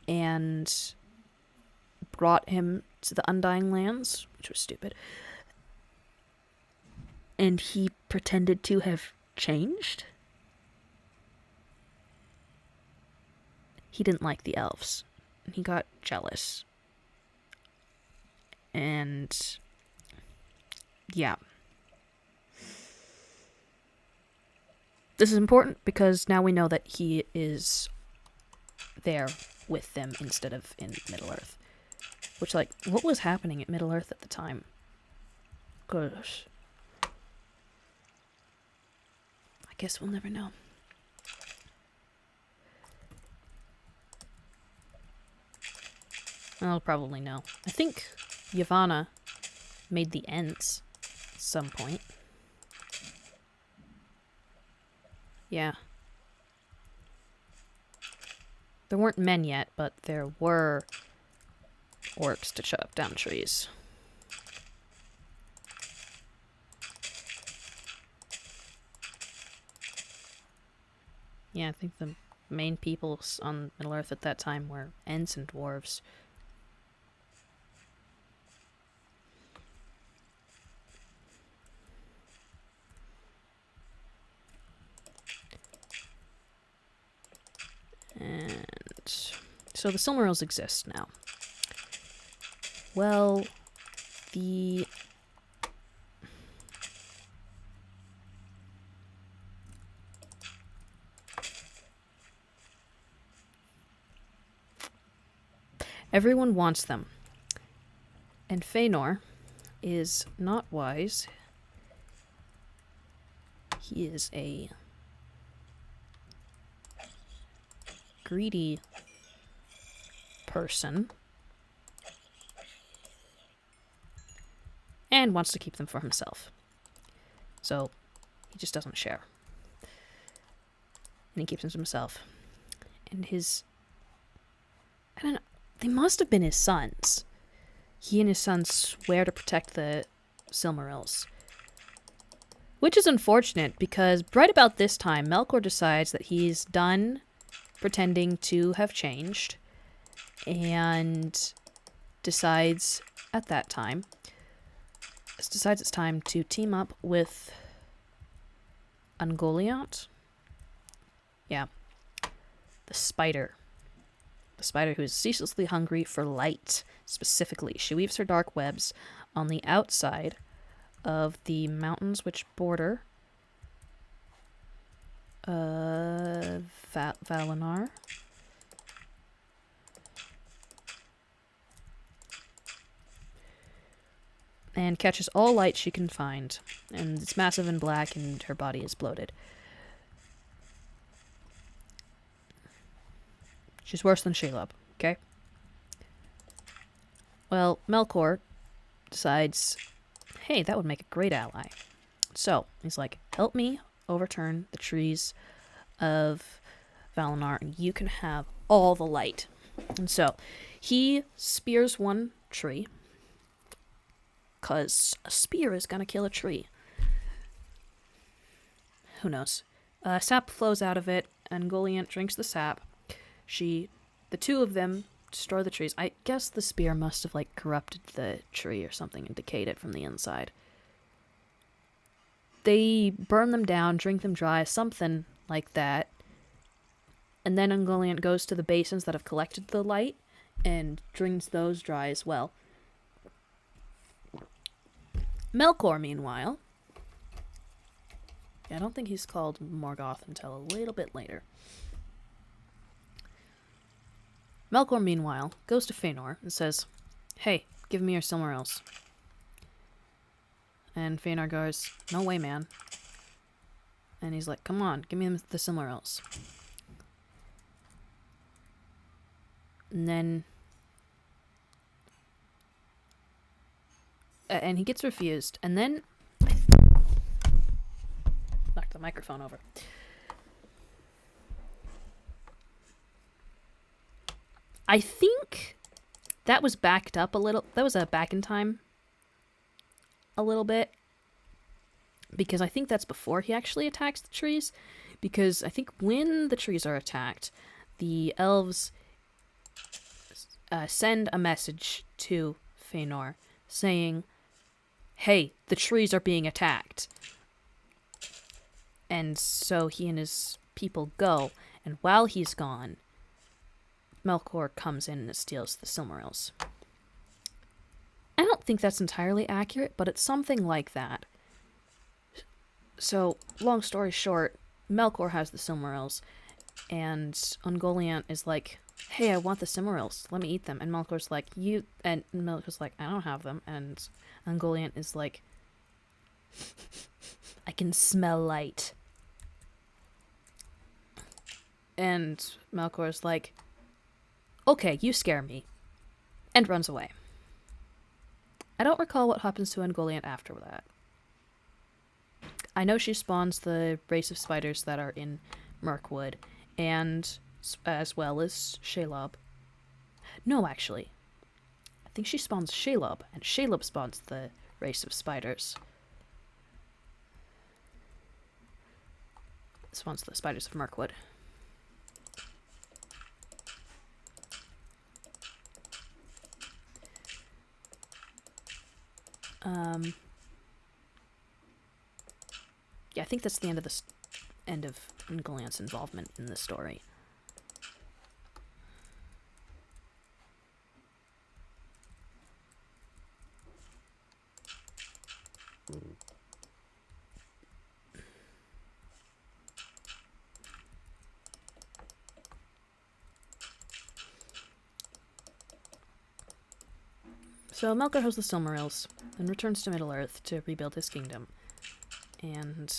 and brought him to the Undying Lands, which was stupid. And he pretended to have changed. He didn't like the elves. And he got jealous. And yeah. This is important because now we know that he is there with them instead of in Middle-earth. Which, like, what was happening at Middle-earth at the time? Gosh. I guess we'll never know. I'll probably know. I think Yavanna made the Ents at some point. Yeah. There weren't men yet, but there were orcs to chop down trees. Yeah, I think the main peoples on Middle-earth at that time were Ents and dwarves. And so the Silmarils exist now. Well, the everyone wants them. And Feanor is not wise. He is a greedy person and wants to keep them for himself. So he just doesn't share. And he keeps them to himself. And I don't know, they must have been his sons. He and his sons swear to protect the Silmarils. Which is unfortunate, because right about this time, Melkor decides that he's done pretending to have changed, and decides at that time, decides it's time to team up with Ungoliant. Yeah. The spider. The spider who is ceaselessly hungry for light, specifically. She weaves her dark webs on the outside of the mountains which border Valinor. And catches all light she can find. And it's massive and black, and her body is bloated. She's worse than Shelob, okay? Well, Melkor decides, hey, that would make a great ally. So, he's like, help me overturn the trees of Valinor, and you can have all the light. And so, he spears one tree, because a spear is going to kill a tree. Who knows? Sap flows out of it, and Goliant drinks the sap. The two of them destroy the trees. I guess the spear must have, like, corrupted the tree or something and decayed it from the inside. They burn them down, drink them dry, something like that. And then Ungoliant goes to the basins that have collected the light and drinks those dry as well. Melkor, meanwhile... I don't think he's called Morgoth until a little bit later. Melkor, meanwhile, goes to Feanor and says, hey, give me your Silmarils. And Feanor goes, no way, man. And he's like, come on, give me the Silmarils. And then... and he gets refused. And then... knocked the microphone over. I think that was backed up a little. That was a back in time a little bit. Because I think that's before he actually attacks the trees. Because I think when the trees are attacked, the elves send a message to Feanor saying, hey, the trees are being attacked. And so he and his people go. And while he's gone, Melkor comes in and steals the Silmarils. I don't think that's entirely accurate, but it's something like that. So, long story short, Melkor has the Silmarils, and Ungoliant is like, hey, I want the Silmarils, let me eat them. And Melkor's like, and Melkor's like, I don't have them. And Ungoliant is like, I can smell light. And Melkor's like, okay, you scare me. And runs away. I don't recall what happens to Ungoliant after that. I know she spawns the race of spiders that are in Mirkwood, and as well as Shelob. No, actually. I think she spawns Shelob, and Shelob spawns the race of spiders. Spawns the spiders of Mirkwood. Yeah, I think that's the end of end of Ngoliant's involvement in the story. So Melkor hosts the Silmarils and returns to Middle-earth to rebuild his kingdom. And...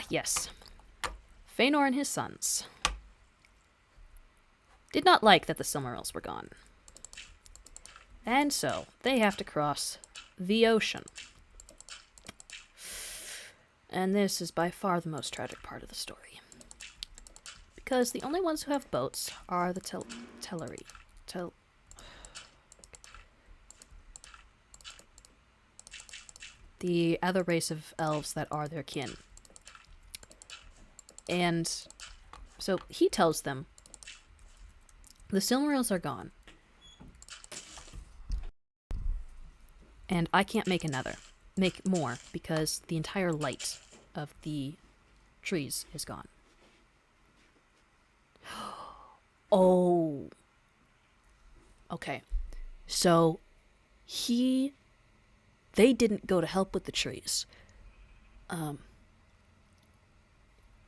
yes. Fëanor and his sons did not like that the Silmarils were gone. And so, they have to cross the ocean. And this is by far the most tragic part of the story. Because the only ones who have boats are the Teleri. The other race of elves that are their kin. And so he tells them, the Silmarils are gone. And I can't make more, because the entire light of the trees is gone. Oh. Okay. So, they didn't go to help with the trees.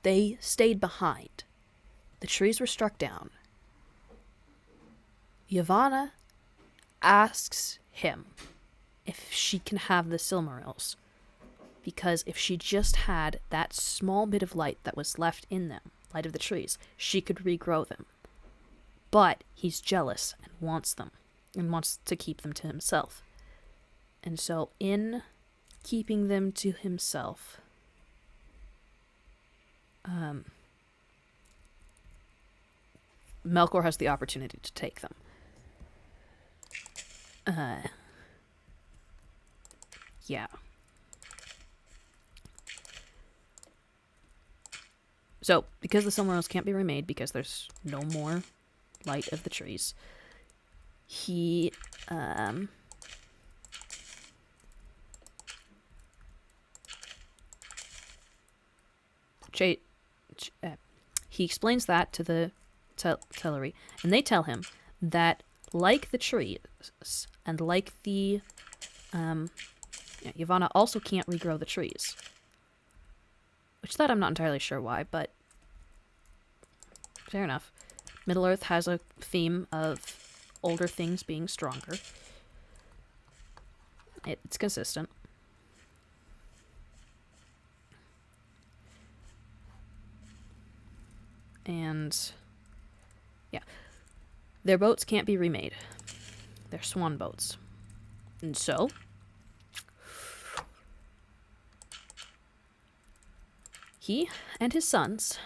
They stayed behind. The trees were struck down. Yavanna asks him if she can have the Silmarils, because if she just had that small bit of light that was left in them, light of the trees, she could regrow them. But he's jealous and wants them, and wants to keep them to himself. And so, in keeping them to himself, Melkor has the opportunity to take them. Yeah. So, because the Silmarils can't be remade because there's no more light of the trees, he he explains that to the Teleri, and they tell him that, like the trees, and like the Yavanna also can't regrow the trees. Which that I'm not entirely sure why, but fair enough. Middle-earth has a theme of older things being stronger. It's consistent. And yeah, their boats can't be remade. They're swan boats. And so he and his sons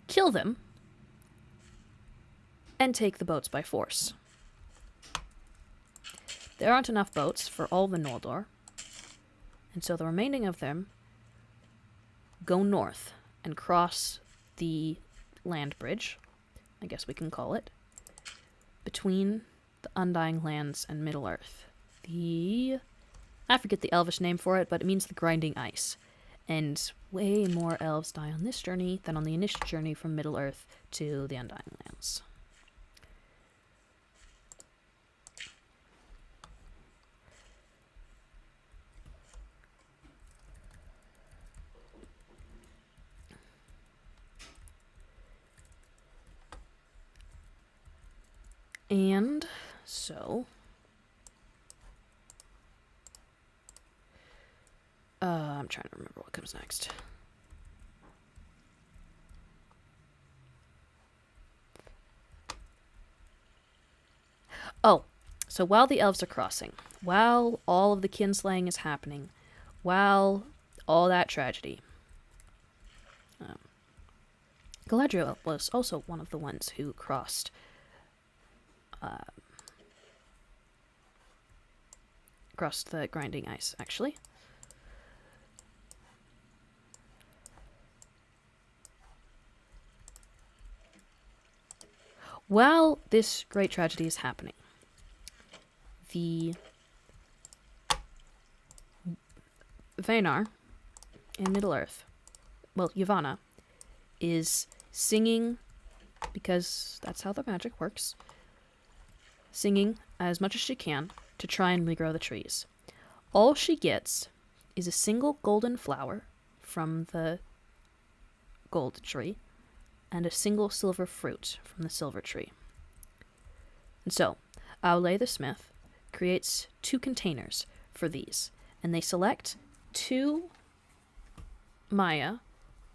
kill them and take the boats by force. There aren't enough boats for all the Noldor, and so the remaining of them go north and cross the land bridge, I guess we can call it, between the Undying Lands and Middle-earth. I forget the Elvish name for it, but it means the grinding ice. And way more elves die on this journey than on the initial journey from Middle-earth to the Undying Lands. And so I'm trying to remember what comes next. Oh, so while the elves are crossing, while all of the kinslaying is happening, while all that tragedy, Galadriel was also one of the ones who crossed the grinding ice, actually. While this great tragedy is happening, the Vanar in Middle-earth, well, Yavanna, is singing, because that's how the magic works, singing as much as she can to try and regrow the trees. All she gets is a single golden flower from the gold tree and a single silver fruit from the silver tree. And so, Aule the smith creates 2 containers for these, and they select 2 Maya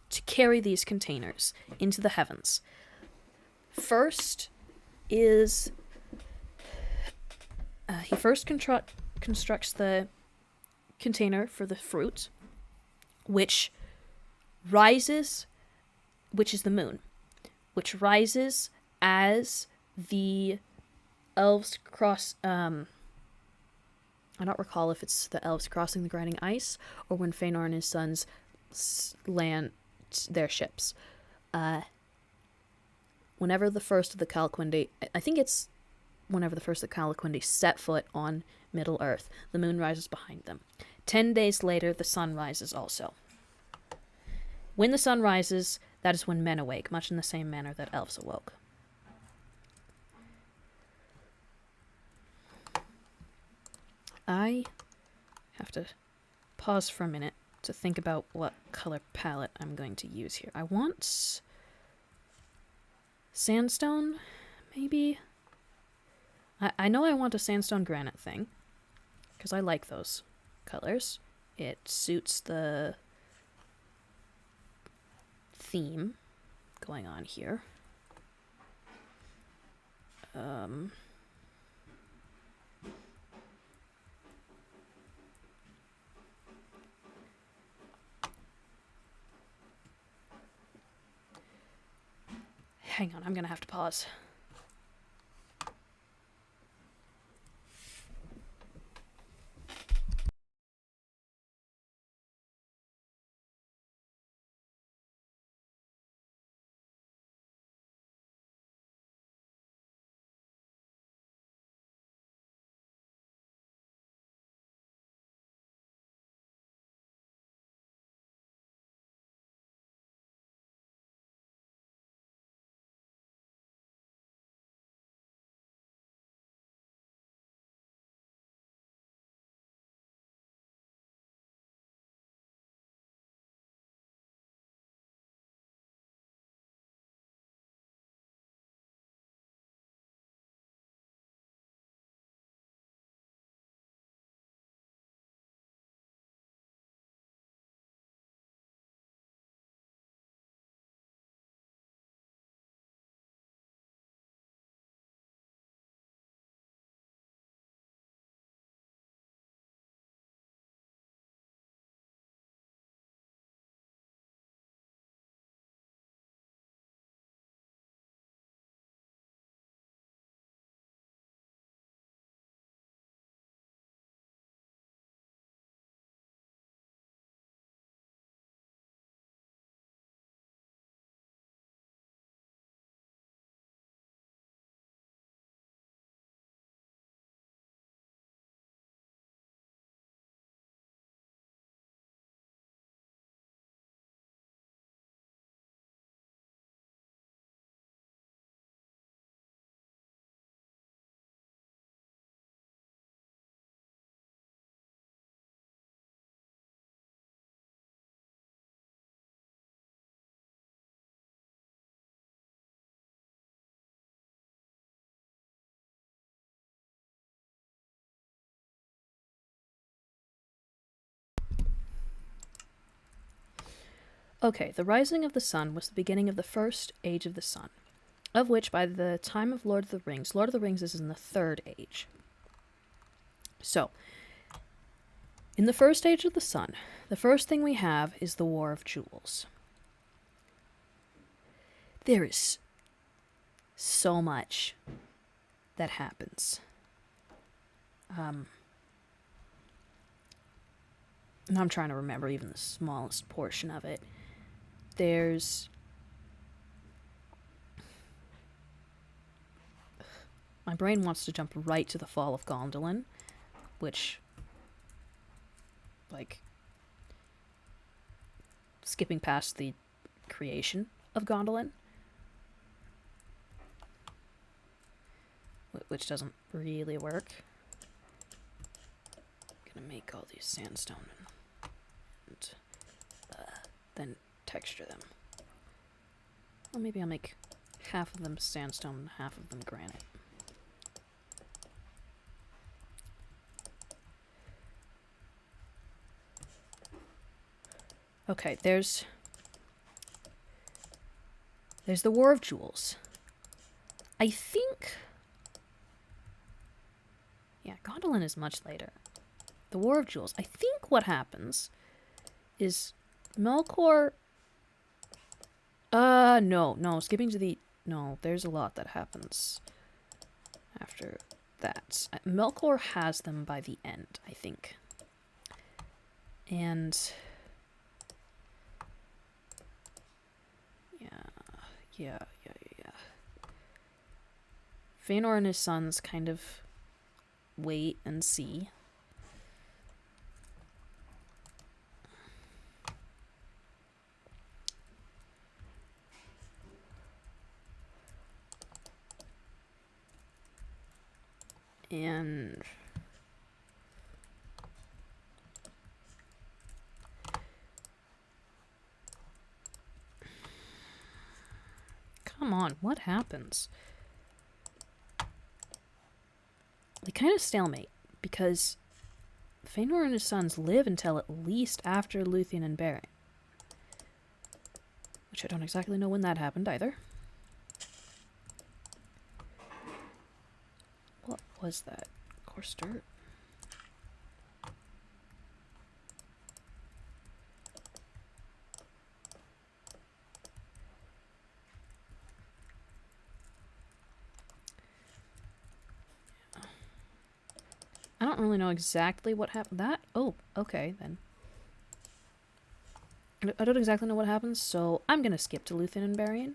to carry these containers into the heavens. First is he first constructs the container for the fruit, which rises, which is the moon, which rises as the elves cross. I don't recall if it's the elves crossing the grinding ice or when Fëanor and his sons land their ships. Whenever the first of the Calquendi, I think it's whenever the first of the Calquendi set foot on Middle-earth, the moon rises behind them. 10 days later, the sun rises also. When the sun rises, that is when men awake, much in the same manner that elves awoke. I have to pause for a minute to think about what color palette I'm going to use here. I want sandstone, maybe? I know I want a sandstone granite thing, because I like those colors. It suits the theme going on here. Hang on, I'm gonna have to pause. Okay, the rising of the sun was the beginning of the first age of the sun, of which by the time of Lord of the Rings is in the third age. So, in the first age of the sun, the first thing we have is the War of Jewels. There is so much that happens. And I'm trying to remember even the smallest portion of it. There's... My brain wants to jump right to the fall of Gondolin, which, like, skipping past the creation of Gondolin, which doesn't really work. I'm gonna make all these sandstone and then texture them. Well, maybe I'll make half of them sandstone and half of them granite. Okay, there's the War of Jewels. I think... Yeah, Gondolin is much later. The War of Jewels. I think what happens is Melkor... No, skipping to the... No, there's a lot that happens after that. Melkor has them by the end, I think. And... Yeah. Fëanor and his sons kind of wait and see. And... Come on, what happens? They kind of stalemate, because Fëanor and his sons live until at least after Luthien and Beren. Which I don't exactly know when that happened either. What was that? Coarse dirt? I don't really know exactly what happened. That? Oh, okay, then. I don't exactly know what happens, so I'm gonna skip to Luthien and Beren.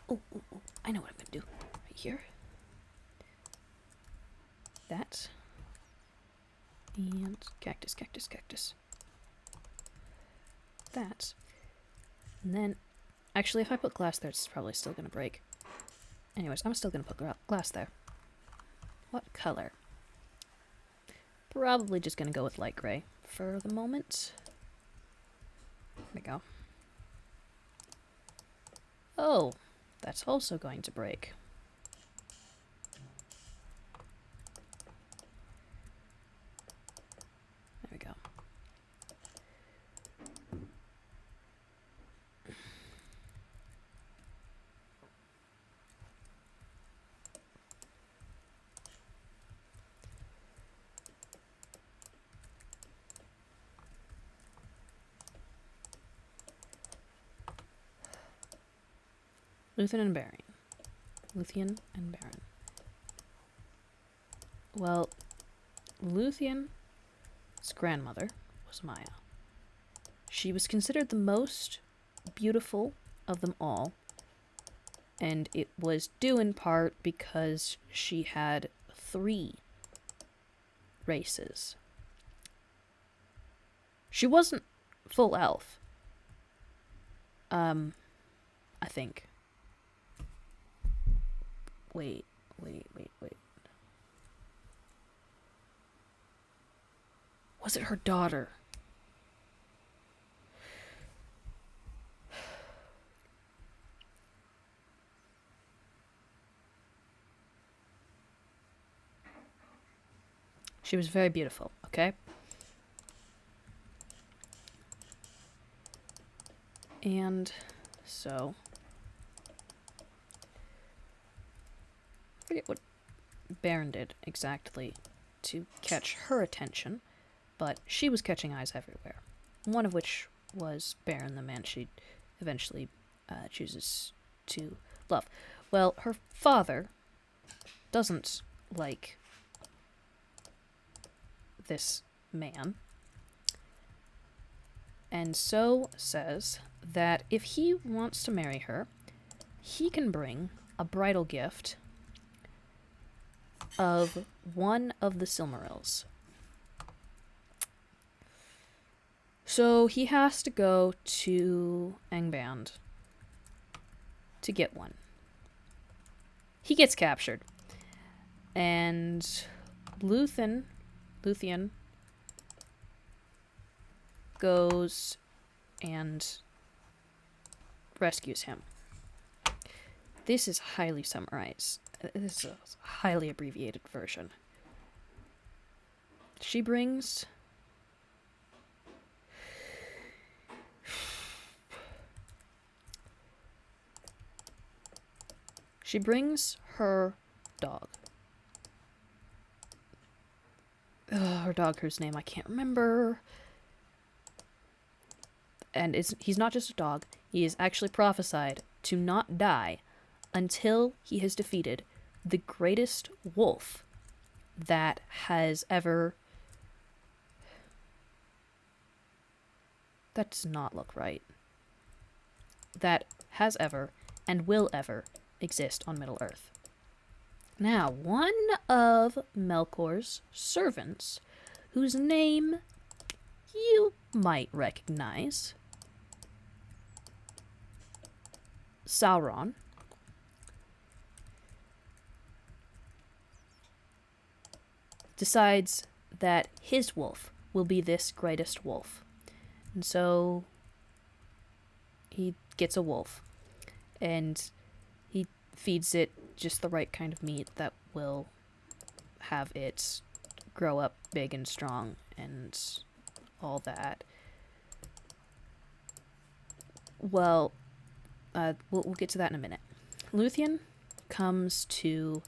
Oh, I know what I'm gonna do. Right here. That. And cactus. That. And then, actually, if I put glass there, it's probably still gonna break. Anyways, I'm still gonna put glass there. What color? Probably just gonna go with light gray for the moment. There we go. Oh, that's also going to break. There we go. Luthien and Beren. Well, Luthien's grandmother was Maya. She was considered the most beautiful of them all, and it was due in part because she had 3 races. She wasn't full elf. I think. Wait. Was it her daughter? She was very beautiful, okay? And so... I forget what Baron did exactly to catch her attention, but she was catching eyes everywhere. One of which was Baron, the man she eventually chooses to love. Well, her father doesn't like this man, and so says that if he wants to marry her, he can bring a bridal gift of one of the Silmarils. So he has to go to Angband to get one. He gets captured. And Luthien goes and rescues him. This is highly summarized. This is a highly abbreviated version. She brings her dog. Her dog whose name I can't remember. And he's not just a dog. He is actually prophesied to not die until he has defeated the greatest wolf that has ever... That does not look right. That has ever and will ever exist on Middle-earth. Now, one of Melkor's servants, whose name you might recognize, Sauron, decides that his wolf will be this greatest wolf. And so he gets a wolf, and he feeds it just the right kind of meat that will have it grow up big and strong and all that. Well, we'll get to that in a minute. Luthien comes to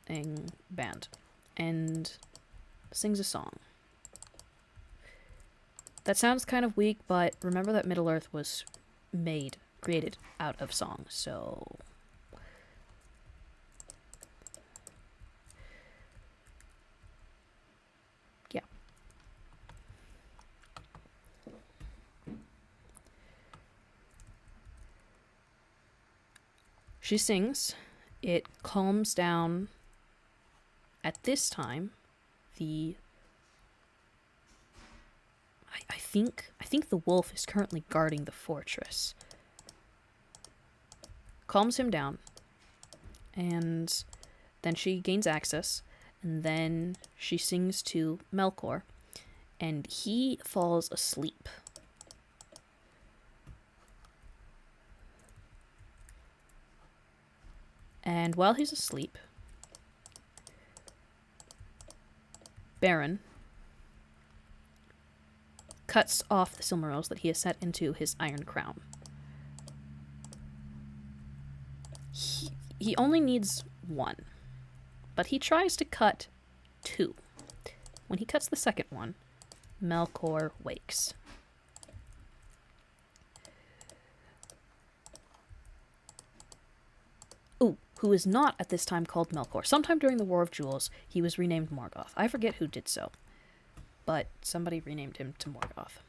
Angband and sings a song. That sounds kind of weak, but remember that Middle-earth was created out of song, so... yeah. She sings. It calms down, at this time, the... I think the wolf is currently guarding the fortress. Calms him down, and then she gains access, and then she sings to Melkor, and he falls asleep. And while he's asleep, Baron cuts off the Silmarils that he has set into his iron crown. He only needs one, but he tries to cut two. When he cuts the second one, Melkor wakes. Ooh, who is not at this time called Melkor. Sometime during the War of Jewels, he was renamed Morgoth. I forget who did so, but somebody renamed him to Morgoth.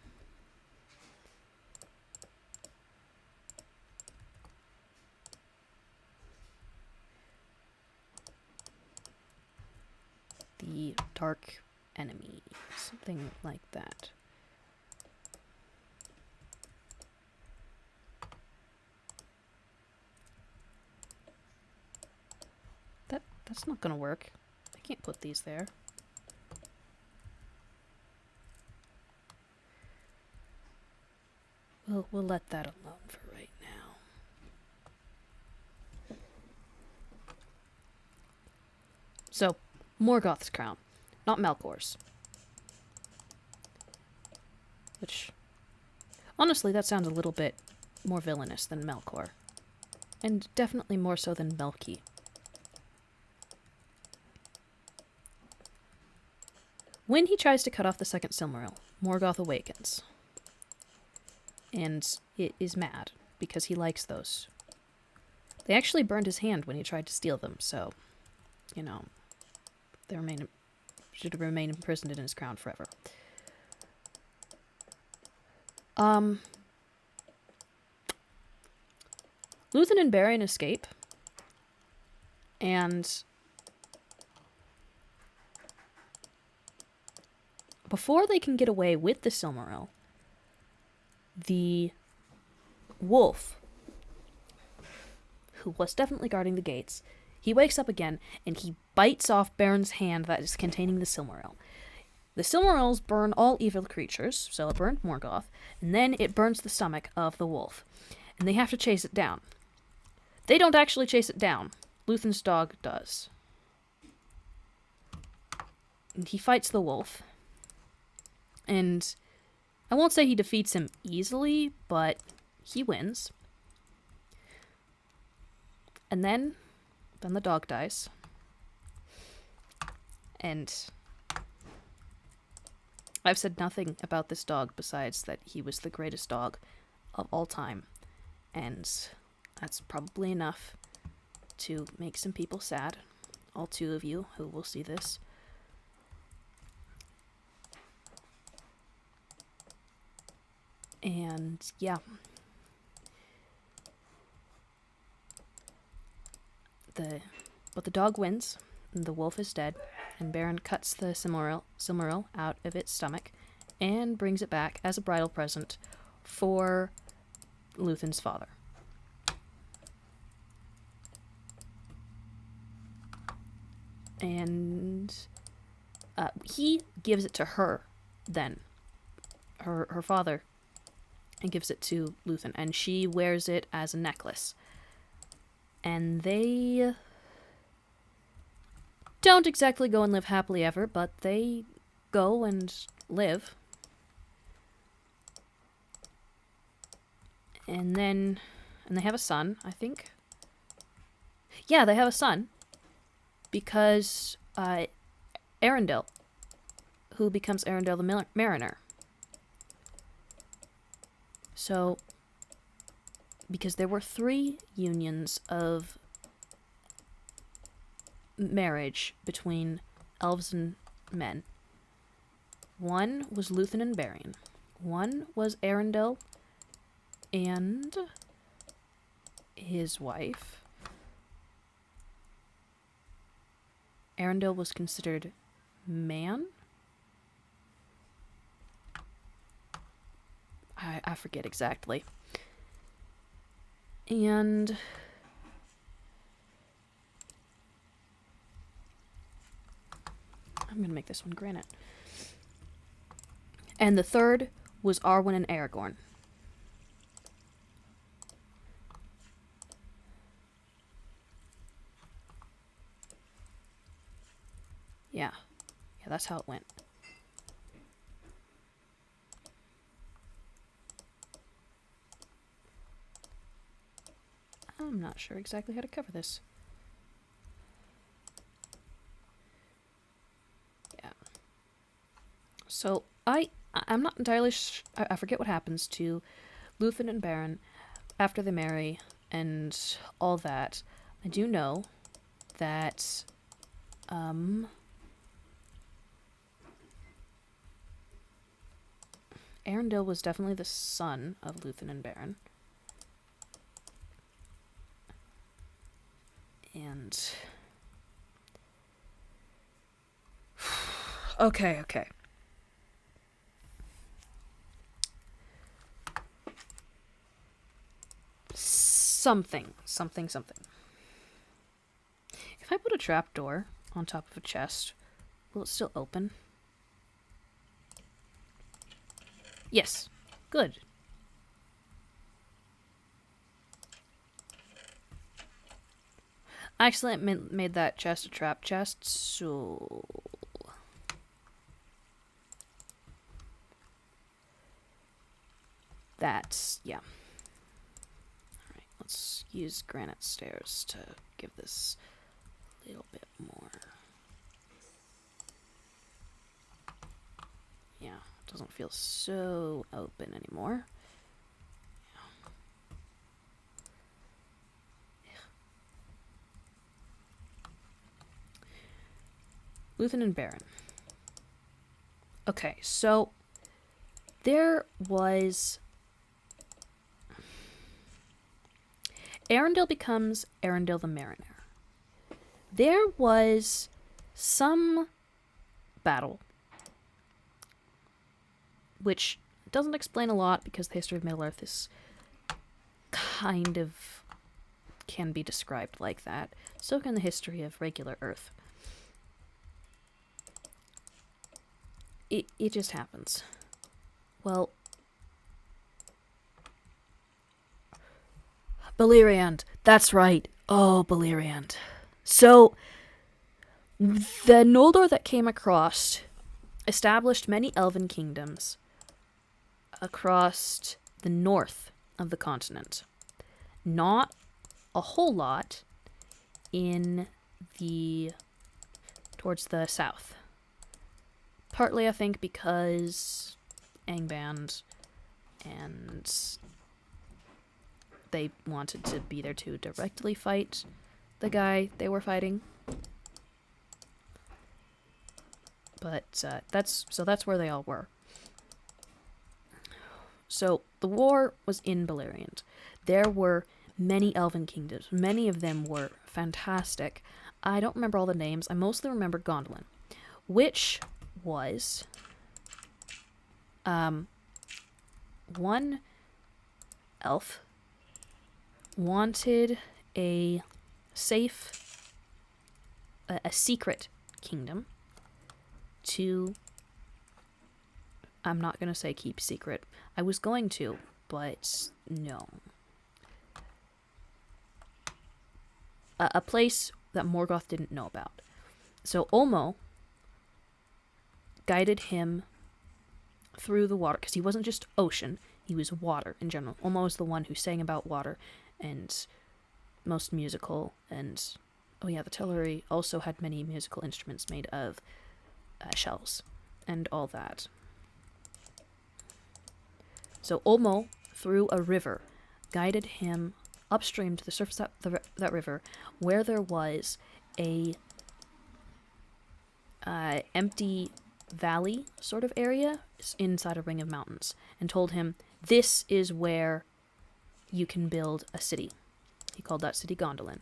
The Dark Enemy, something like that. That's not gonna work. I can't put these there. We'll let that alone for right now. So, Morgoth's crown, not Melkor's. Which, honestly, that sounds a little bit more villainous than Melkor. And definitely more so than Melki. When he tries to cut off the second Silmaril, Morgoth awakens. And it is mad, because he likes those. They actually burned his hand when he tried to steal them, so, you know, they should remain imprisoned in his crown forever. Lúthien and Beren escape, and before they can get away with the Silmaril, the wolf, who was definitely guarding the gates, he wakes up again, and he bites off Beren's hand that is containing the Silmaril. The Silmarils burn all evil creatures, so it burned Morgoth, and then it burns the stomach of the wolf, and they have to chase it down. They don't actually chase it down. Lúthien's dog does. And he fights the wolf, and I won't say he defeats him easily, but he wins. And then the dog dies. And I've said nothing about this dog besides that he was the greatest dog of all time. And that's probably enough to make some people sad. All 2 of you who will see this. And yeah. But the dog wins, and the wolf is dead, and Beren cuts the Silmaril out of its stomach and brings it back as a bridal present for Lúthien's father. And he gives it to her then, her father, and gives it to Lúthien, and she wears it as a necklace. And they don't exactly go and live happily ever, but they go and live. And they have a son, I think. Yeah, they have a son. Because Arendelle, who becomes Arendelle the Mariner. So, because there were 3 unions of marriage between elves and men. One was Lúthien and Beren. One was Arendelle and his wife. Arendelle was considered man. I forget exactly. And I'm going to make this one granite. And the third was Arwen and Aragorn. Yeah, that's how it went. I'm not sure exactly how to cover this. Yeah. So I'm not entirely I forget what happens to Lúthien and Beren after they marry and all that. I do know that Arendelle was definitely the son of Lúthien and Beren. And okay. Something. If I put a trapdoor on top of a chest, will it still open? Yes. Good. I accidentally made that chest a trap chest, so that's, yeah. Alright, let's use granite stairs to give this a little bit more. don't feel so open anymore. Luthen and Baron. Okay, so there was... Arendelle becomes Arendelle the Mariner. There was some battle, which doesn't explain a lot because the history of Middle-earth is kind of can be described like that. So can the history of regular Earth. It just happens. Well, Beleriand. That's right. Oh, Beleriand. So, the Noldor that came across established many elven kingdoms across the north of the continent. Not a whole lot towards the south. Partly, I think, because Angband and they wanted to be there to directly fight the guy they were fighting. But that's where they all were. So the war was in Beleriand. There were many elven kingdoms. Many of them were fantastic. I don't remember all the names. I mostly remember Gondolin, which was one elf wanted a secret kingdom to... I'm not going to say keep secret. I was going to, but no. A place that Morgoth didn't know about. So Ulmo guided him through the water, because he wasn't just ocean, he was water in general. Ulmo was the one who sang about water, and most musical, and oh yeah, the Teleri also had many musical instruments made of shells, and all that. So Ulmo, through a river, guided him upstream to the surface of that river, where there was a empty valley sort of area inside a ring of mountains, and told him, this is where you can build a city. He called that city Gondolin.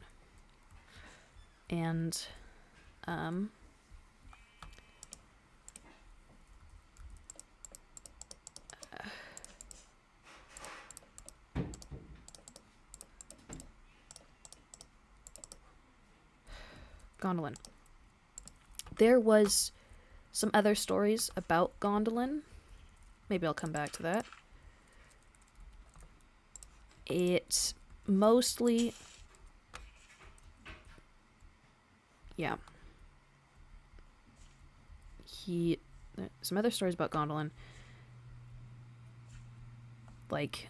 And Gondolin. There was some other stories about Gondolin. Maybe I'll come back to that. It mostly... yeah. Some other stories about Gondolin. Like,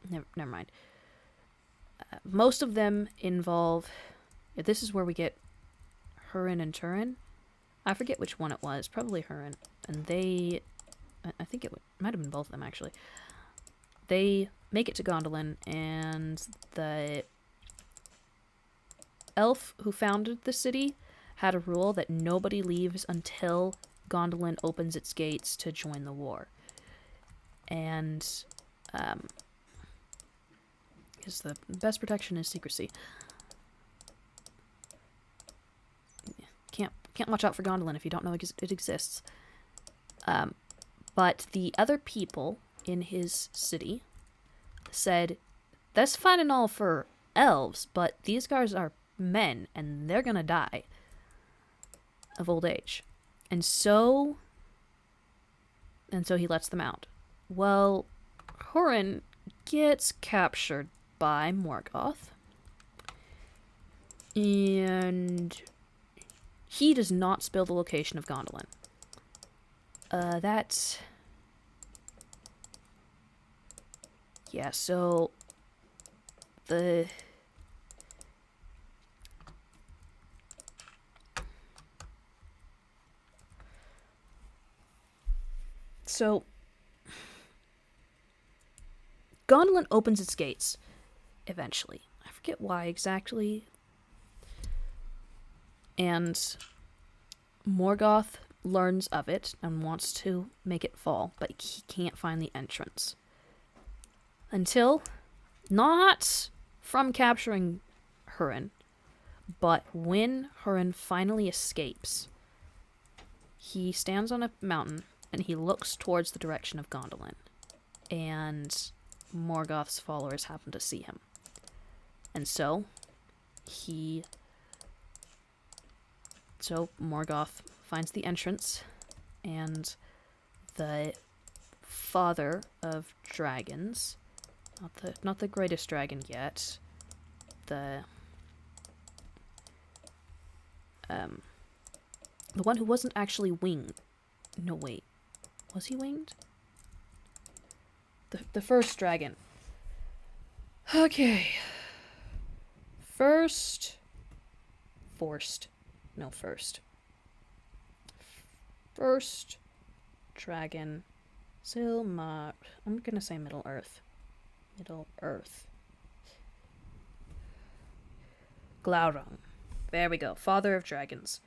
never mind. Most of them involve... this is where we get Hurin and Turin. I forget which one it was. Probably Hurin. And they... I think it might have been both of them, actually. They make it to Gondolin, and the elf who founded the city had a rule that nobody leaves until Gondolin opens its gates to join the war. And... because the best protection is secrecy. Can't watch out for Gondolin if you don't know it exists. But the other people in his city said, that's fine and all for elves, but these guys are men, and they're gonna die of old age. And so he lets them out. Well, Hurin gets captured by Morgoth, and he does not spill the location of Gondolin. Yeah, so So, Gondolin opens its gates, eventually. I forget why exactly. And Morgoth learns of it and wants to make it fall, but he can't find the entrance. Until, not from capturing Hurin, but when Hurin finally escapes, he stands on a mountain and he looks towards the direction of Gondolin. And Morgoth's followers happen to see him. And so Morgoth finds the entrance, and the father of dragons, not the greatest dragon yet, the one who wasn't actually winged. No, wait. Was he winged? The first dragon. Okay. First dragon. I'm gonna say Middle Earth. Glaurung. There we go. Father of dragons.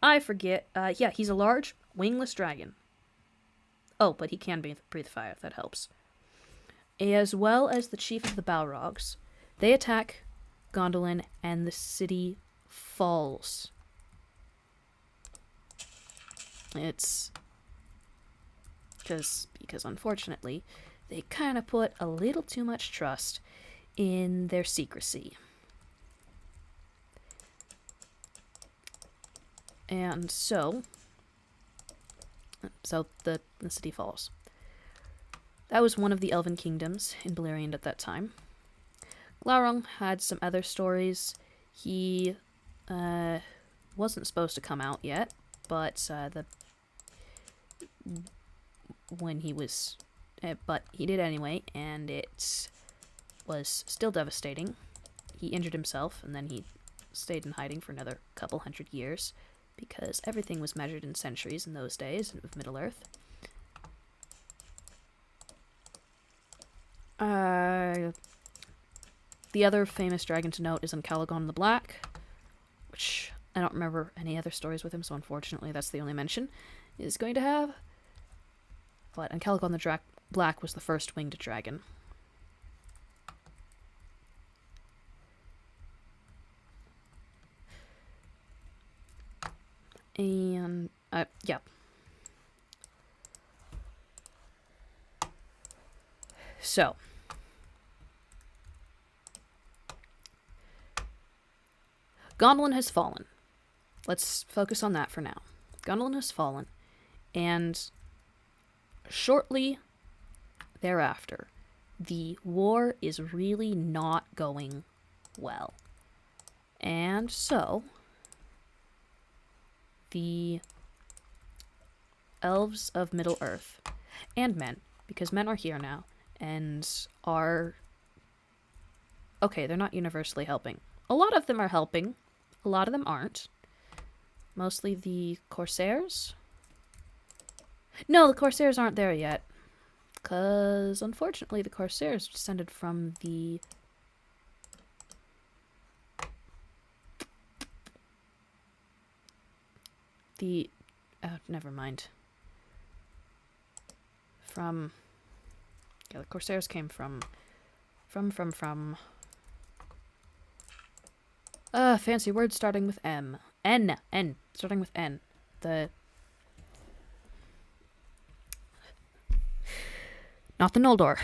I forget. Yeah, he's a large, wingless dragon. Oh, but he can breathe fire, if that helps. As well as the chief of the Balrogs. They attack Gondolin, and the city falls. It's because unfortunately, they kind of put a little too much trust in their secrecy. And so the city falls. That was one of the elven kingdoms in Beleriand at that time. Glaurung had some other stories. He wasn't supposed to come out yet, but but he did anyway, and it was still devastating. He injured himself, and then he stayed in hiding for another couple hundred years, because everything was measured in centuries in those days of Middle-earth. The other famous dragon to note is Calagon the Black, which I don't remember any other stories with him, so unfortunately that's the only mention is going to have. But Calagon the Black was the first winged dragon. And, yeah. So. Gondolin has fallen. Let's focus on that for now. Gondolin has fallen, and shortly thereafter, the war is really not going well. And so, the elves of Middle-earth, and men, because men are here now, and are... Okay, they're not universally helping. A lot of them are helping. A lot of them aren't. Mostly the Corsairs? No, the Corsairs aren't there yet. Because, unfortunately, the Corsairs descended from the... never mind. Yeah, the Corsairs came from... fancy word starting with M. N. Starting with N. Not the Noldor.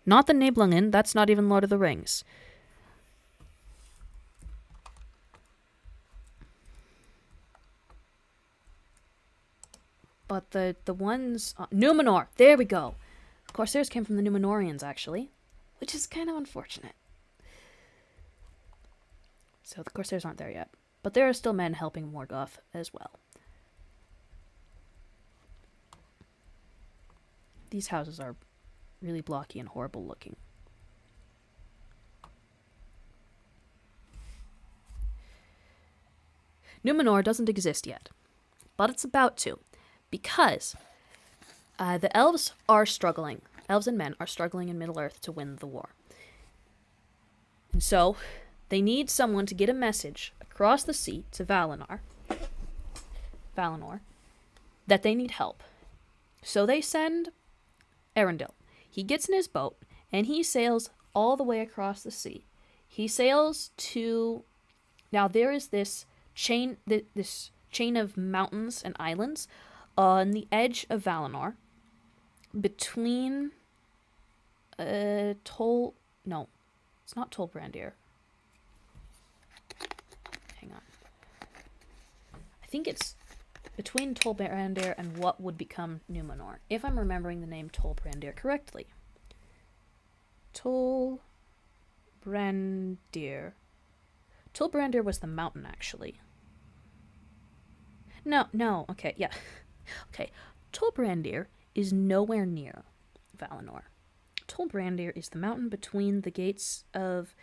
Not the Nibelungen. That's not even Lord of the Rings. But the ones... Numenor! There we go! Corsairs came from the Numenorians, actually. Which is kind of unfortunate. So the Corsairs aren't there yet. But there are still men helping Morgoth as well. These houses are really blocky and horrible looking. Numenor doesn't exist yet, but it's about to, because the elves are struggling. Elves and men are struggling in Middle-earth to win the war. And so they need someone to get a message across the sea to Valinor, that they need help. So they send Arundel. He gets in his boat, and he sails all the way across the sea. He sails to... Now, there is this chain of mountains and islands on the edge of Valinor, between... No, it's not Tolbrandir. Hang on. I think it's between Tolbrandir and what would become Numenor, if I'm remembering the name Tolbrandir correctly. Tolbrandir. Tolbrandir was the mountain, actually. No, okay, yeah. Okay, Tolbrandir is nowhere near Valinor. Tolbrandir is the mountain between the gates of,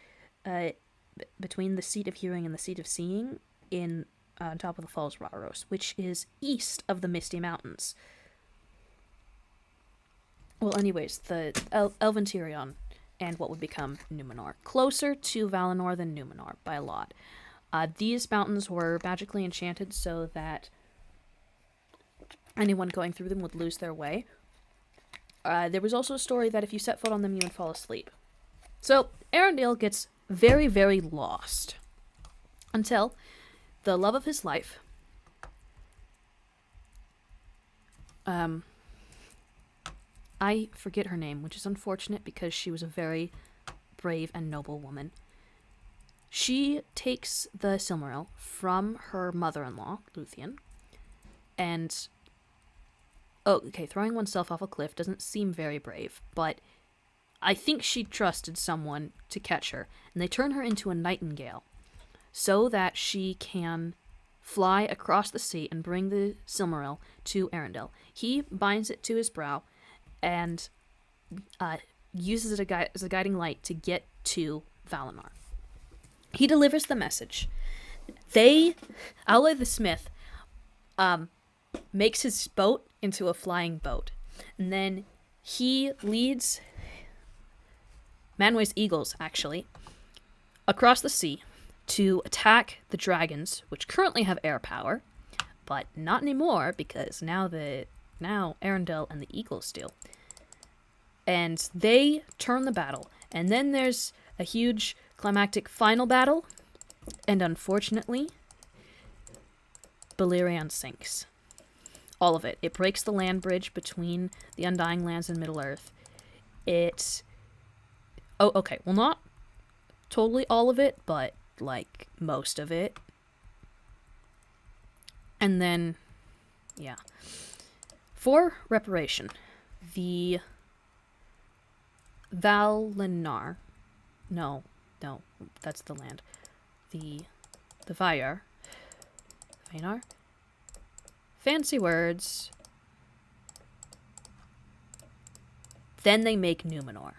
between the Seat of Hearing and the Seat of Seeing in on top of the Falls Rauros, which is east of the Misty Mountains. Well, anyways, the Elventirion and what would become Numenor. Closer to Valinor than Numenor, by a lot. These mountains were magically enchanted so that anyone going through them would lose their way. There was also a story that if you set foot on them, you would fall asleep. So, Arundel gets very, very lost. Until the love of his life, I forget her name, which is unfortunate because she was a very brave and noble woman. She takes the Silmaril from her mother-in-law, Luthien, and... Oh, okay, throwing oneself off a cliff doesn't seem very brave, but I think she trusted someone to catch her, and they turn her into a nightingale so that she can fly across the sea and bring the Silmaril to Arundel. He binds it to his brow and uses it as a guiding light to get to Valinor. He delivers the message. Aule the Smith, makes his boat into a flying boat. And then he leads Manwë's eagles, actually, across the sea to attack the dragons, which currently have air power, but not anymore because now Arundel and the eagles do. And they turn the battle. And then there's a huge climactic final battle, and unfortunately, Beleriand sinks. All of it. It breaks the land bridge between the Undying Lands and Middle-earth. Oh, okay. Well, not totally all of it, but, like, most of it. And then, yeah. For reparation, the Valinor... No, that's the land. The Valar... Vanar? Fancy words. Then they make Numenor.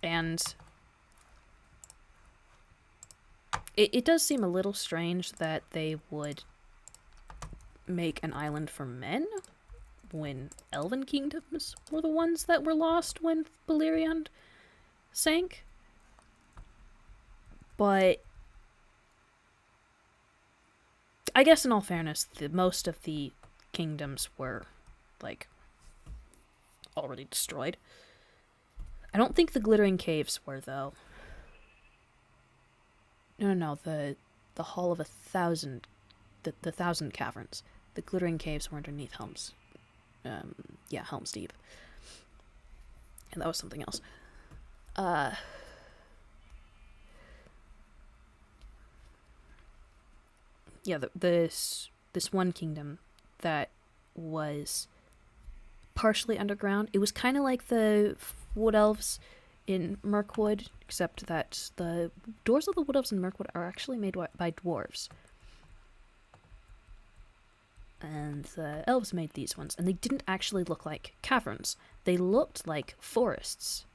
And it does seem a little strange that they would make an island for men when elven kingdoms were the ones that were lost when Beleriand sank. But I guess in all fairness, most of the kingdoms were, like, already destroyed. I don't think the Glittering Caves were, though. No, the Hall of 1,000, the 1,000 Caverns. The Glittering Caves were underneath Helm's, Helm's Deep. And that was something else. Yeah, this one kingdom that was partially underground. It was kind of like the Wood Elves in Mirkwood, except that the doors of the Wood Elves in Mirkwood are actually made by dwarves. And the elves made these ones, and they didn't actually look like caverns. They looked like forests.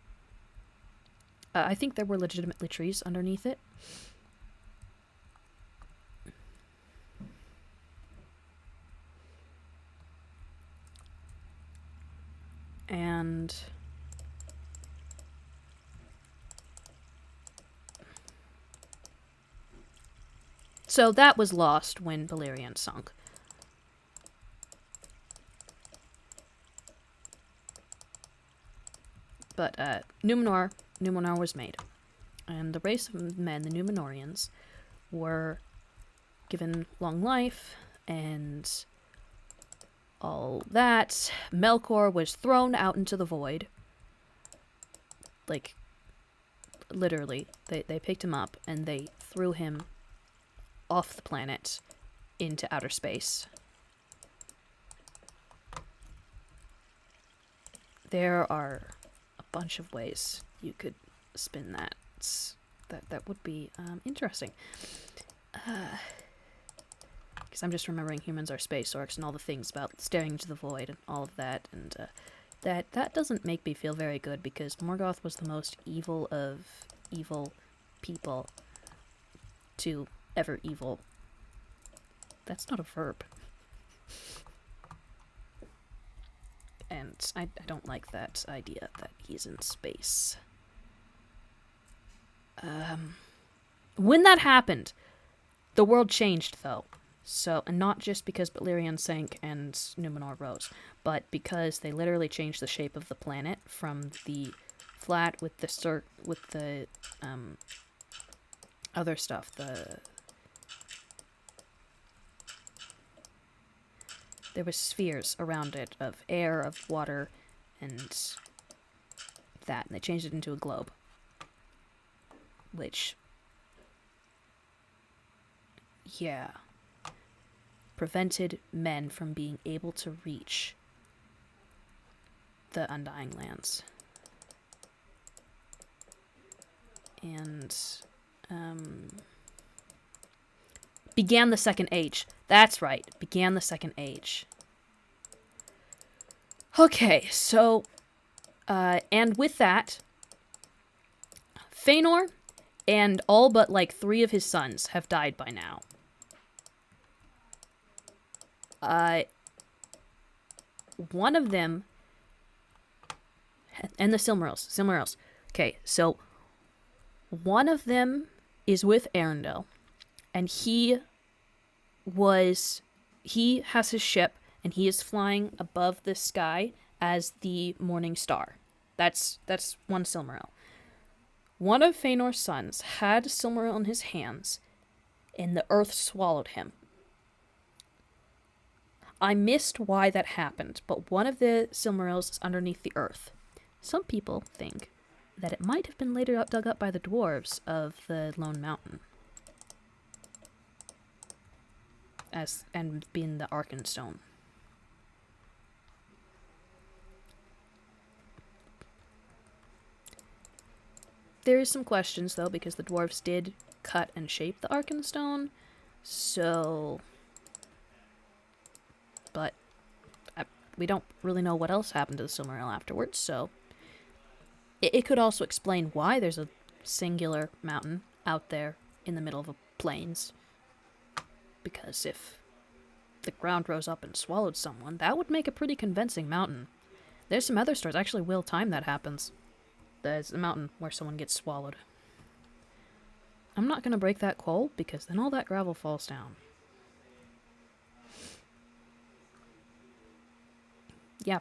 I think there were legitimately trees underneath it. And so that was lost when Balerion sunk. But Numenor was made. And the race of men, the Numenorians, were given long life and all that. Melkor was thrown out into the void. Like, literally, they picked him up and they threw him off the planet into outer space. There are a bunch of ways you could spin that. That would be interesting. Because I'm just remembering humans are space orcs and all the things about staring into the void and all of that, and that doesn't make me feel very good, because Morgoth was the most evil of evil people to ever evil. That's not a verb. And I don't like that idea that he's in space. When that happened, the world changed, though. So, and not just because Balerion sank and Numenor rose, but because they literally changed the shape of the planet from the flat with the other stuff, there was spheres around it of air, of water, and that, and they changed it into a globe. Which, yeah, prevented men from being able to reach the Undying Lands. And, began the Second Age. That's right, began the Second Age. Okay, so, and with that, Fëanor and all but, like, 3 of his sons have died by now. One of them, and the Silmarils. Okay, so one of them is with Arendelle, and he has his ship, and he is flying above the sky as the Morning Star. That's one Silmaril. One of Fëanor's sons had a Silmaril in his hands, and the earth swallowed him. I missed why that happened, but one of the Silmarils is underneath the earth. Some people think that it might have been later dug up by the dwarves of the Lone Mountain, and being the Arkenstone. There is some questions, though, because the dwarves did cut and shape the Arkenstone, so... But we don't really know what else happened to the Silmaril afterwards, so... It could also explain why there's a singular mountain out there in the middle of a plains. Because if the ground rose up and swallowed someone, that would make a pretty convincing mountain. There's some other stories. Actually, Will Time that happens. There's a mountain where someone gets swallowed. I'm not going to break that coal, because then all that gravel falls down. Yeah.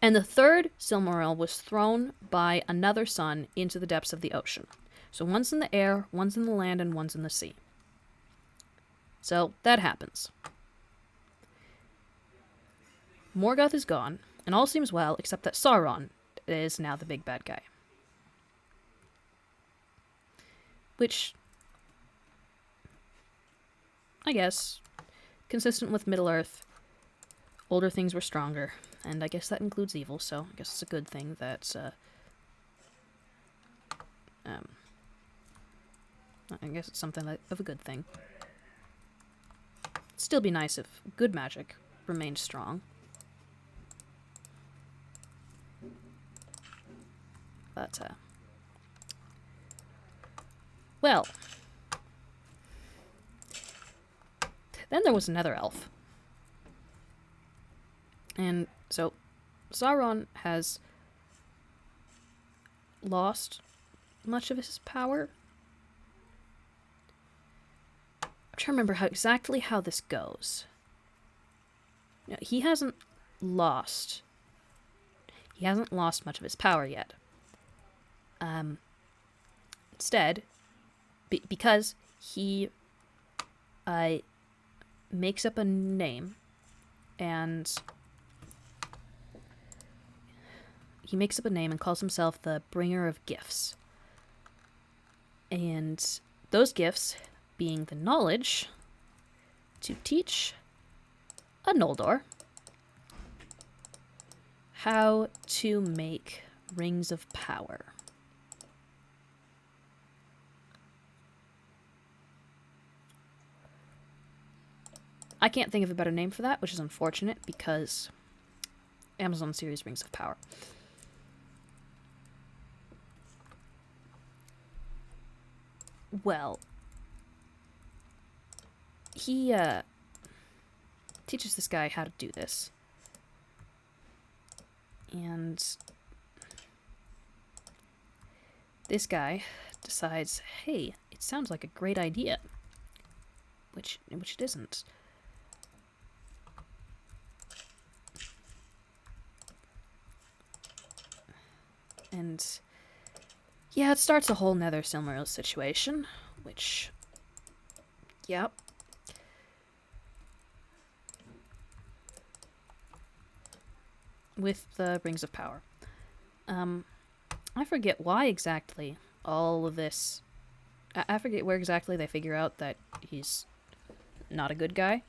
And the third Silmaril was thrown by another son into the depths of the ocean. So one's in the air, one's in the land, and one's in the sea. So that happens. Morgoth is gone, and all seems well, except that Sauron is now the big bad guy. Which, I guess, consistent with Middle-earth, older things were stronger, and I guess that includes evil, so I guess it's a good thing that, I guess it's something of a good thing. Still be nice if good magic remained strong. But, well, Then there was another elf. And so Sauron has lost much of his power. I'm trying to remember exactly how this goes. No, he hasn't lost much of his power yet. Instead, because he makes up a name, and calls himself the Bringer of Gifts. And those gifts being the knowledge to teach a Noldor how to make rings of power. I can't think of a better name for that, which is unfortunate because Amazon series Rings of Power. Well, he teaches this guy how to do this. And this guy decides, hey, it sounds like a great idea. Which it isn't. And yeah, it starts a whole nether Silmarillion situation, which, yep. With the Rings of Power. I forget why exactly all of this... I forget where exactly they figure out that he's not a good guy.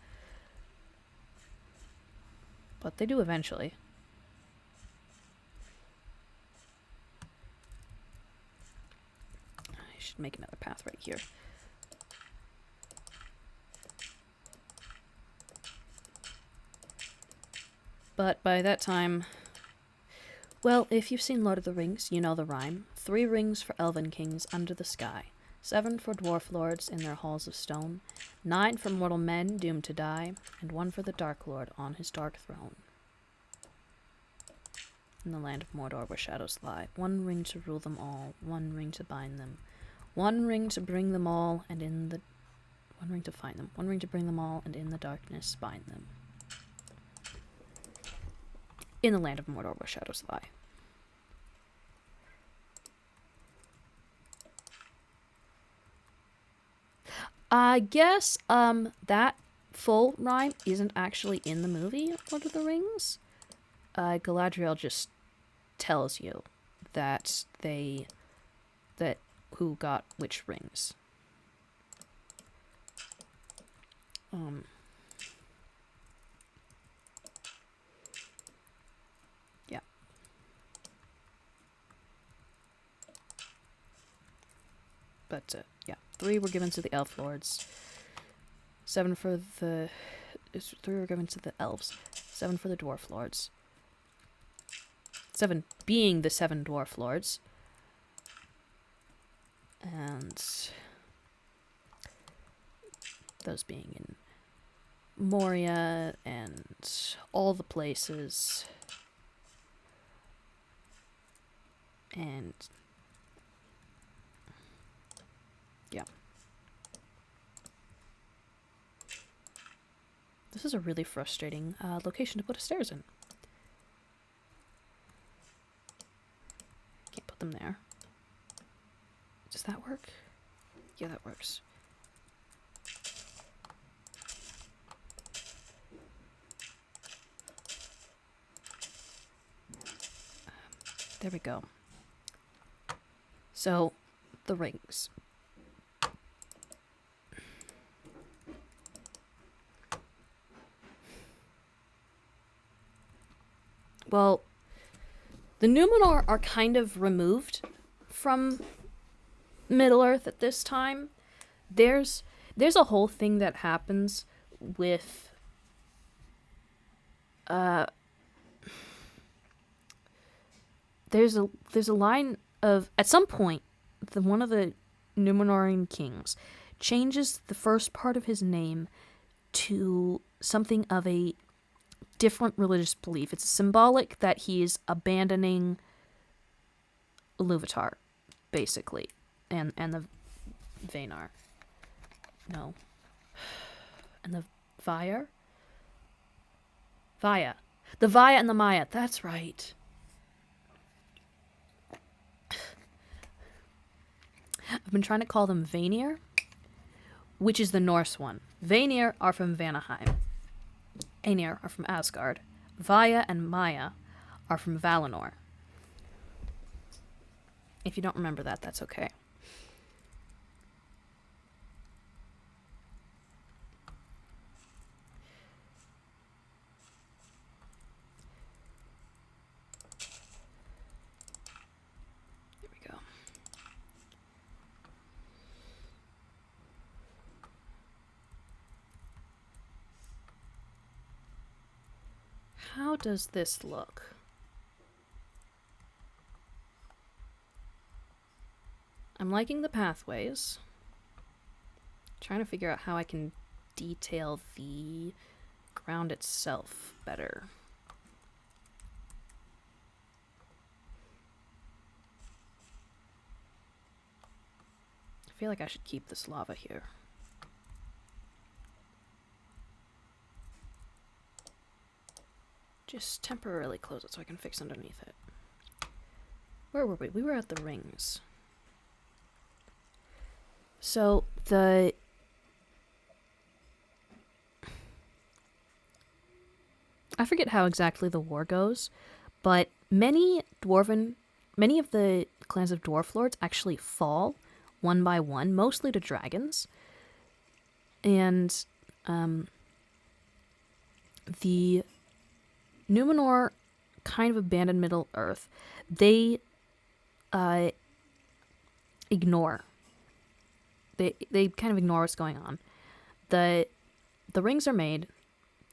But they do eventually. I should make another path right here. But by that time... Well, if you've seen Lord of the Rings, you know the rhyme. 3 rings for elven kings under the sky. 7 for dwarf lords in their halls of stone. 9 for mortal men doomed to die. And 1 for the Dark Lord on his dark throne. In the land of Mordor where shadows lie. 1 ring to rule them all. 1 ring to bind them. 1 ring to bring them all, and in the... 1 ring to find them. 1 ring to bring them all, and in the darkness bind them. In the land of Mordor where shadows lie. I guess that full rhyme isn't actually in the movie Lord of the Rings. Galadriel just tells you that who got which rings. Yeah. But yeah, 3 were given to the elf lords. 7 for the 3 were given to the elves. 7 for the dwarf lords. 7 being the 7 dwarf lords. And those being in Moria and all the places. And yeah. This is a really frustrating location to put a stairs in. Can't put them there. Does that work? Yeah, that works. There we go. So, the rings. Well, the Numenor are kind of removed from Middle-earth at this time. There's a whole thing that happens with there's a line of, at some point, one of the Numenorean kings changes the first part of his name to something of a different religious belief. It's symbolic that he's abandoning LoTR, basically, and the Vaynar. No. And the Vaya? Vaya. The Vaya and the Maya. That's right. I've been trying to call them Vanir, which is the Norse one. Vanir are from Vanaheim. Aenir are from Asgard. Vaya and Maya are from Valinor. If you don't remember that, that's okay. There we go. How does this look? I'm liking the pathways. Trying to figure out how I can detail the ground itself better. I feel like I should keep this lava here. Just temporarily close it so I can fix underneath it. Where were we? We were at the rings. So, I forget how exactly the war goes, but many of the clans of Dwarf Lords actually fall one by one, mostly to dragons. And, the Numenor kind of abandoned Middle Earth. They ignore. They kind of ignore what's going on. The rings are made.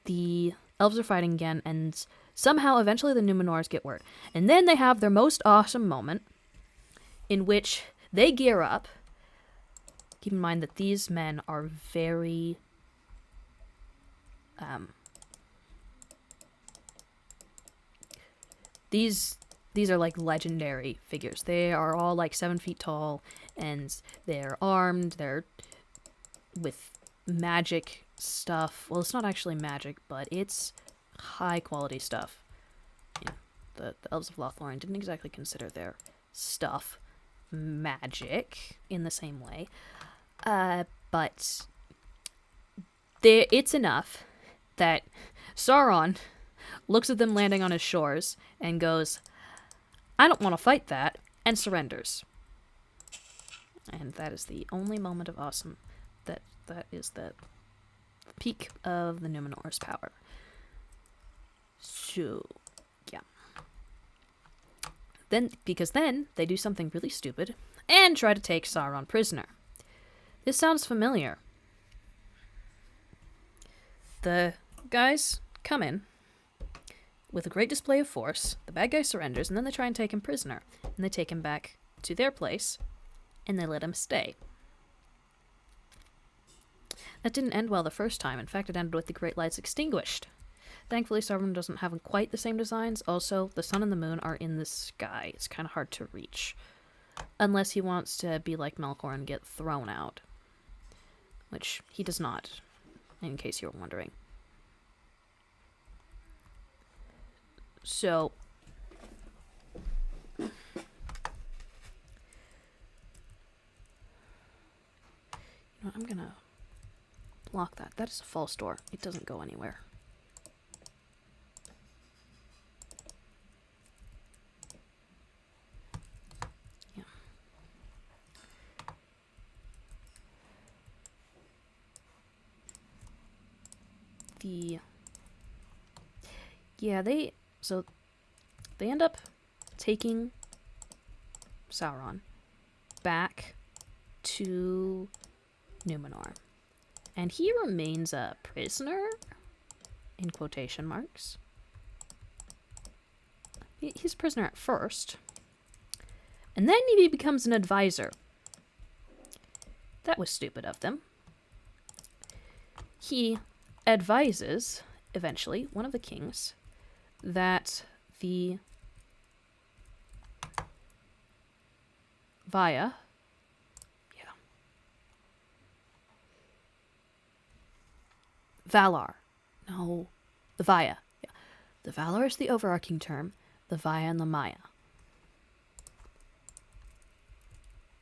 The elves are fighting again, and somehow eventually the Numenors get word. And then they have their most awesome moment in which they gear up. Keep in mind that these men are very These are like legendary figures. They are all like 7 feet tall, and they're armed. They're with magic stuff. Well, it's not actually magic, but it's high quality stuff. You know, the Elves of Lothlorien didn't exactly consider their stuff magic in the same way. But it's enough that Sauron looks at them landing on his shores and goes, I don't want to fight that, and surrenders. And that is the only moment of awesome. That is the peak of the Numenor's power. So, yeah. Because then they do something really stupid and try to take Sauron prisoner. This sounds familiar. The guys come in with a great display of force. The bad guy surrenders, and then they try and take him prisoner. And they take him back to their place, and they let him stay. That didn't end well the first time. In fact, it ended with the great lights extinguished. Thankfully, Sauron doesn't have quite the same designs. Also, the sun and the moon are in the sky. It's kind of hard to reach. Unless he wants to be like Melkor and get thrown out. Which he does not, in case you were wondering. So, you know, I'm gonna block that. That is a false door. It doesn't go anywhere. Yeah. So they end up taking Sauron back to Numenor. And he remains a prisoner, in quotation marks. He's a prisoner at first. And then he becomes an advisor. That was stupid of them. He advises, eventually, one of the kings, that the Valar. No, the Valar. Yeah. The Valar is the overarching term, the Valar and the Maya.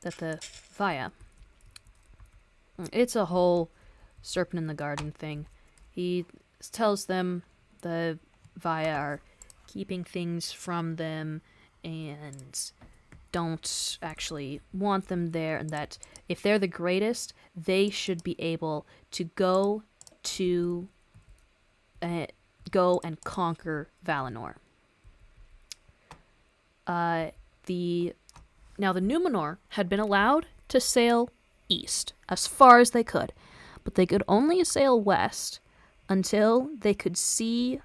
That the Valar, it's a whole serpent in the garden thing. He tells them the Valar are keeping things from them and don't actually want them there, and that if they're the greatest, they should be able to go and conquer Valinor. The Numenor had been allowed to sail east as far as they could, but they could only sail west until they could see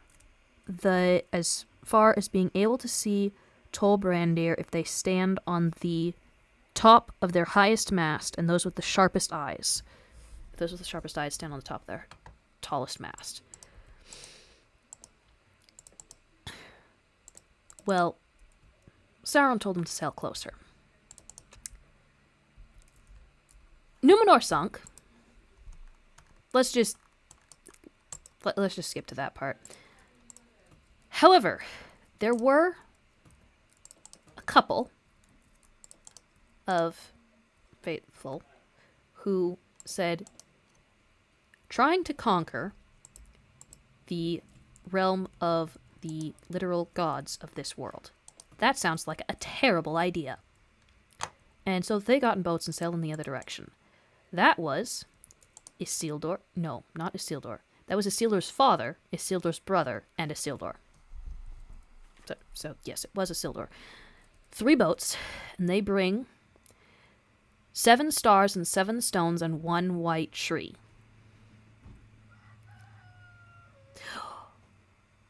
as far as being able to see Tol Brandir if they stand on the top of their highest mast, and those with the sharpest eyes. Those with the sharpest eyes stand on the top of their tallest mast. Well, Sauron told them to sail closer. Numenor sunk. Let's just skip to that part. However, there were a couple of faithful who said trying to conquer the realm of the literal gods of this world. That sounds like a terrible idea. And so they got in boats and sailed in the other direction. That was Isildur. No, not Isildur. That was Isildur's father, Isildur's brother, and Isildur. So yes, it was Isildur. 3 boats, and they bring 7 stars and 7 stones and 1 white tree.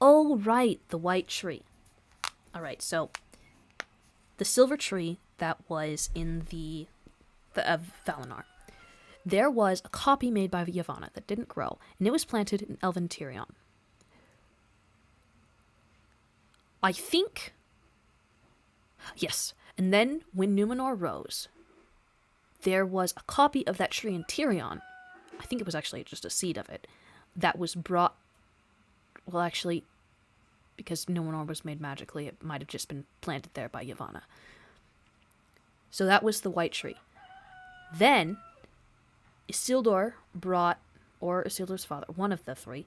Oh, right, the white tree. All right, so the silver tree that was in the Valinor. There was a copy made by Yavanna that didn't grow, and it was planted in Elven Tirion. I think... Yes, and then when Numenor rose, there was a copy of that tree in Tirion. I think it was actually just a seed of it that was brought... Well, actually, because Numenor was made magically, it might have just been planted there by Yavanna. So that was the white tree. Then Isildur brought, or Isildur's father, one of the 3,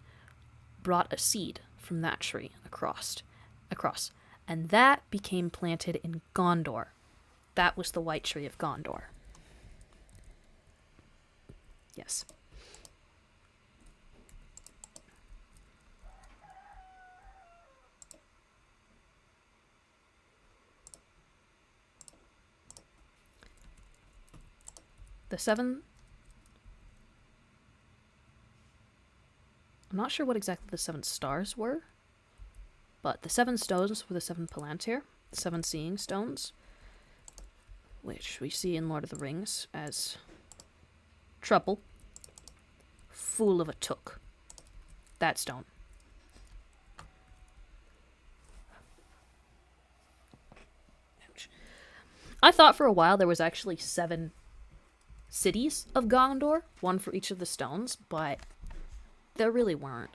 brought a seed from that tree across. And that became planted in Gondor. That was the white tree of Gondor. Yes. The 7... I'm not sure what exactly the 7 stars were, but the 7 stones were the 7 Palantir, the 7 seeing stones, which we see in Lord of the Rings as trouble, fool of a took. That stone. Ouch. I thought for a while there was actually 7 cities of Gondor, 1 for each of the stones, but there really weren't.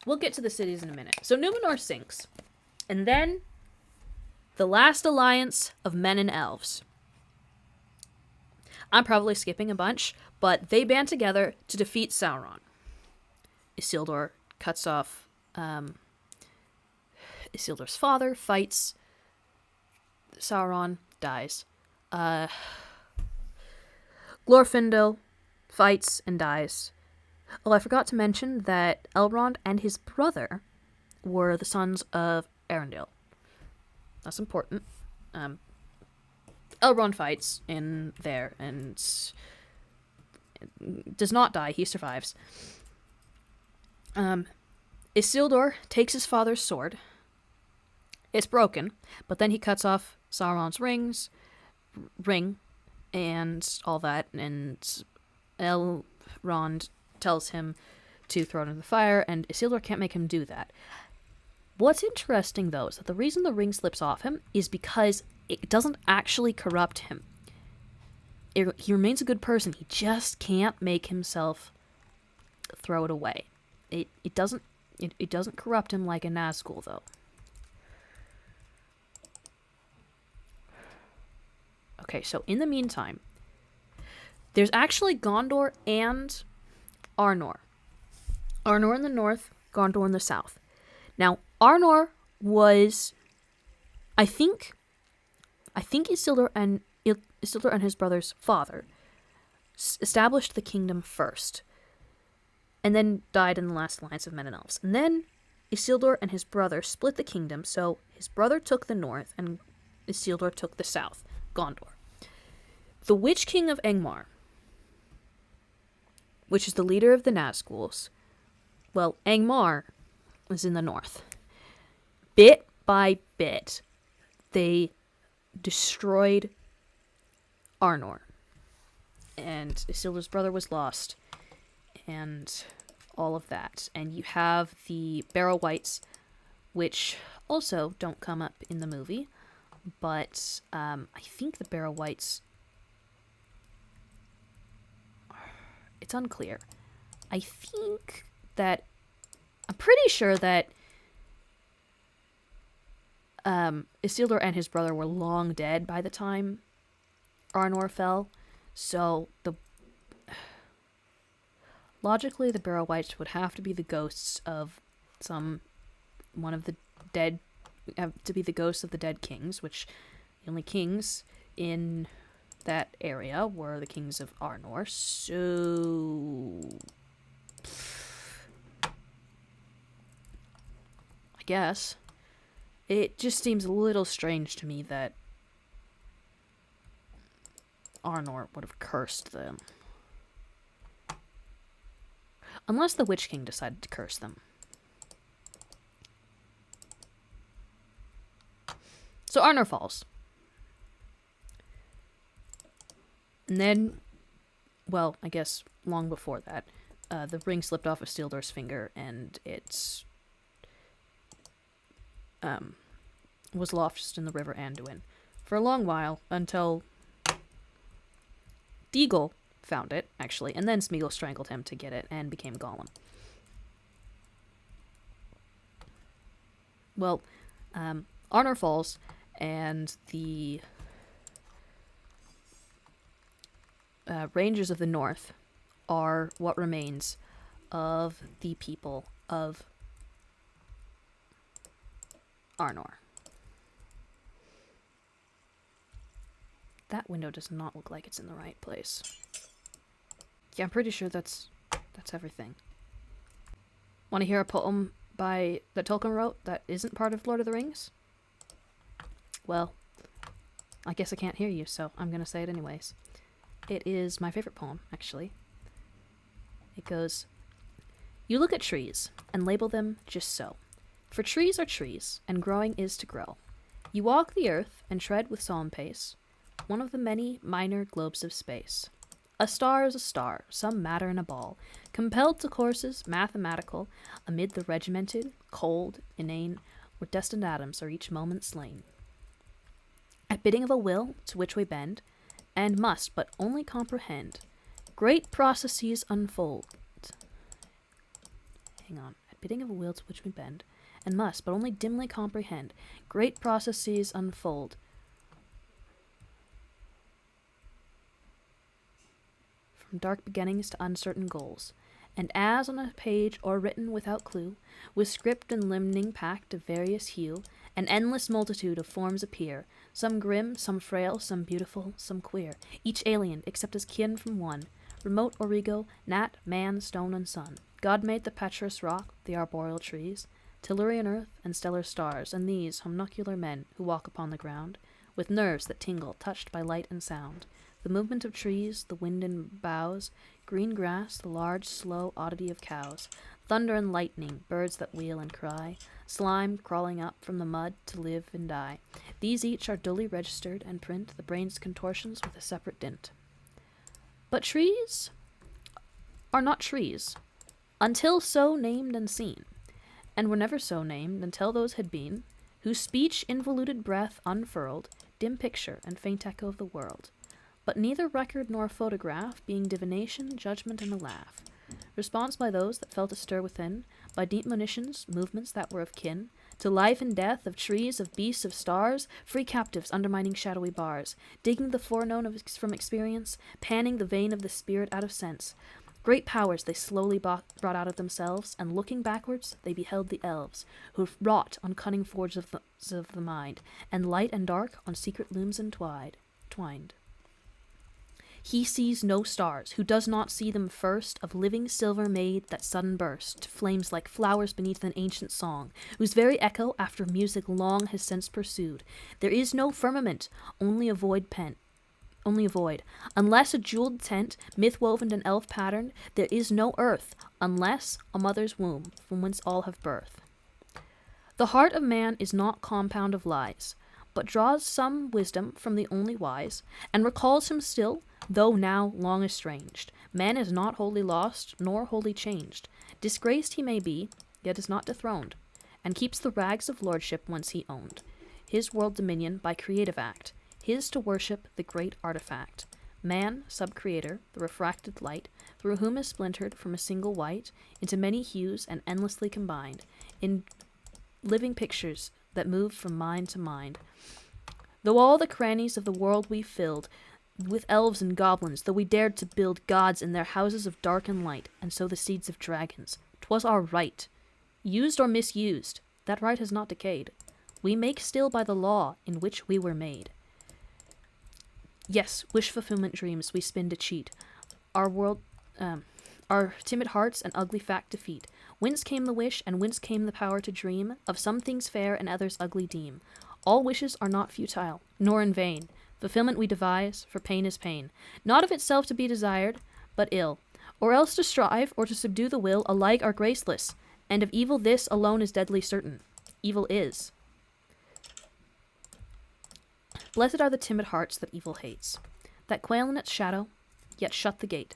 We'll get to the cities in a minute. So Numenor sinks, and then the last alliance of men and elves. I'm probably skipping a bunch, but they band together to defeat Sauron. Isildur cuts off Isildur's father, fights Sauron, dies. Glorfindel fights and dies. Oh, I forgot to mention that Elrond and his brother were the sons of Arundel. That's important. Elrond fights in there and does not die. He survives. Isildur takes his father's sword. It's broken, but then he cuts off Sauron's ring and all that, and Elrond tells him to throw it into the fire, and Isildur can't make him do that. What's interesting, though, is that the reason the ring slips off him is because it doesn't actually corrupt him. He remains a good person. He just can't make himself throw it away. It doesn't corrupt him like a Nazgul, though. Okay, so in the meantime, there's actually Gondor and Arnor. Arnor in the north, Gondor in the south. Now, Arnor was, I think Isildur and his brother's father established the kingdom first, and then died in the last alliance of men and elves. And then Isildur and his brother split the kingdom, so his brother took the north, and Isildur took the south, Gondor. The Witch King of Angmar, which is the leader of the Nazguls, well, Angmar was in the north. Bit by bit, they destroyed Arnor. And Isildur's brother was lost. And all of that. And you have the Barrow Wights, which also don't come up in the movie. But I think the Barrow Wights... It's unclear. I think that... I'm pretty sure that Isildur and his brother were long dead by the time Arnor fell. So logically, the Barrow Wights would have to be the ghosts of one of the dead, to be the ghosts of the dead kings, which the only kings in that area were the kings of Arnor. So I guess it just seems a little strange to me that Arnor would have cursed them. Unless the Witch King decided to curse them. So Arnor falls. And then, well, I guess long before that, the ring slipped off of Isildur's finger, and it's was lost in the river Anduin for a long while, until Deagle found it, actually, and then Smeagol strangled him to get it and became Gollum. Well, Arnor falls, and the Rangers of the North are what remains of the people of Arnor. That window does not look like it's in the right place. Yeah, I'm pretty sure that's everything. Want to hear a poem that Tolkien wrote that isn't part of Lord of the Rings? Well, I guess I can't hear you, so I'm going to say it anyways. It is my favorite poem, actually. It goes, "You look at trees and label them just so. For trees are trees, and growing is to grow. You walk the earth and tread with solemn pace, one of the many minor globes of space. A star is a star, some matter in a ball, compelled to courses mathematical, amid the regimented, cold, inane, where destined atoms are each moment slain. At bidding of a will to which we bend, and must but only comprehend, great processes unfold." Hang on. At bidding of a will to which we bend, and must but only dimly comprehend, great processes unfold. From dark beginnings to uncertain goals, and as on a page or written without clue, with script and limning packed of various hue, an endless multitude of forms appear, some grim, some frail, some beautiful, some queer, each alien except as kin from one, remote origo, gnat, man, stone, and sun. God made the petrous rock, the arboreal trees, Tellurian earth, and stellar stars, and these homuncular men who walk upon the ground, with nerves that tingle, touched by light and sound. The movement of trees, the wind in boughs, green grass, the large, slow oddity of cows, thunder and lightning, birds that wheel and cry, slime crawling up from the mud to live and die. These each are dully registered and print the brain's contortions with a separate dint. But trees are not trees, until so named and seen, and were never so named until those had been, whose speech involuted breath unfurled, dim picture and faint echo of the world, but neither record nor photograph, being divination, judgment, and a laugh. Response by those that felt a stir within, by deep monitions, movements that were of kin, to life and death, of trees, of beasts, of stars, free captives undermining shadowy bars, digging the foreknown from experience, panning the vein of the spirit out of sense. Great powers they slowly brought out of themselves, and looking backwards, they beheld the elves, who wrought on cunning forges of the mind, and light and dark on secret looms twined. He sees no stars, who does not see them first, of living silver made that sudden burst, to flames like flowers beneath an ancient song, whose very echo after music long has since pursued. There is no firmament, only a void pent. Only a void. Unless a jeweled tent, myth-woven and elf-patterned, there is no earth, unless a mother's womb, from whence all have birth. The heart of man is not compound of lies, but draws some wisdom from the only wise, and recalls him still, though now long estranged. Man is not wholly lost, nor wholly changed. Disgraced he may be, yet is not dethroned, and keeps the rags of lordship once he owned. His world dominion by creative act, his to worship the great artifact. Man, sub-creator, the refracted light, through whom is splintered from a single white into many hues and endlessly combined, in living pictures that move from mind to mind. Though all the crannies of the world we filled with elves and goblins, though we dared to build gods in their houses of dark and light, and sow the seeds of dragons, 'twas our right. Used or misused, that right has not decayed. We make still by the law in which we were made. Yes, wish-fulfillment dreams we spin to cheat our timid hearts and ugly fact defeat. Whence came the wish, and whence came the power to dream of some things fair and others ugly deem? All wishes are not futile, nor in vain. Fulfillment we devise, for pain is pain, not of itself to be desired, but ill. Or else to strive, or to subdue the will, alike are graceless, and of evil this alone is deadly certain. Evil is. Blessed are the timid hearts that evil hates, that quail in its shadow, yet shut the gate,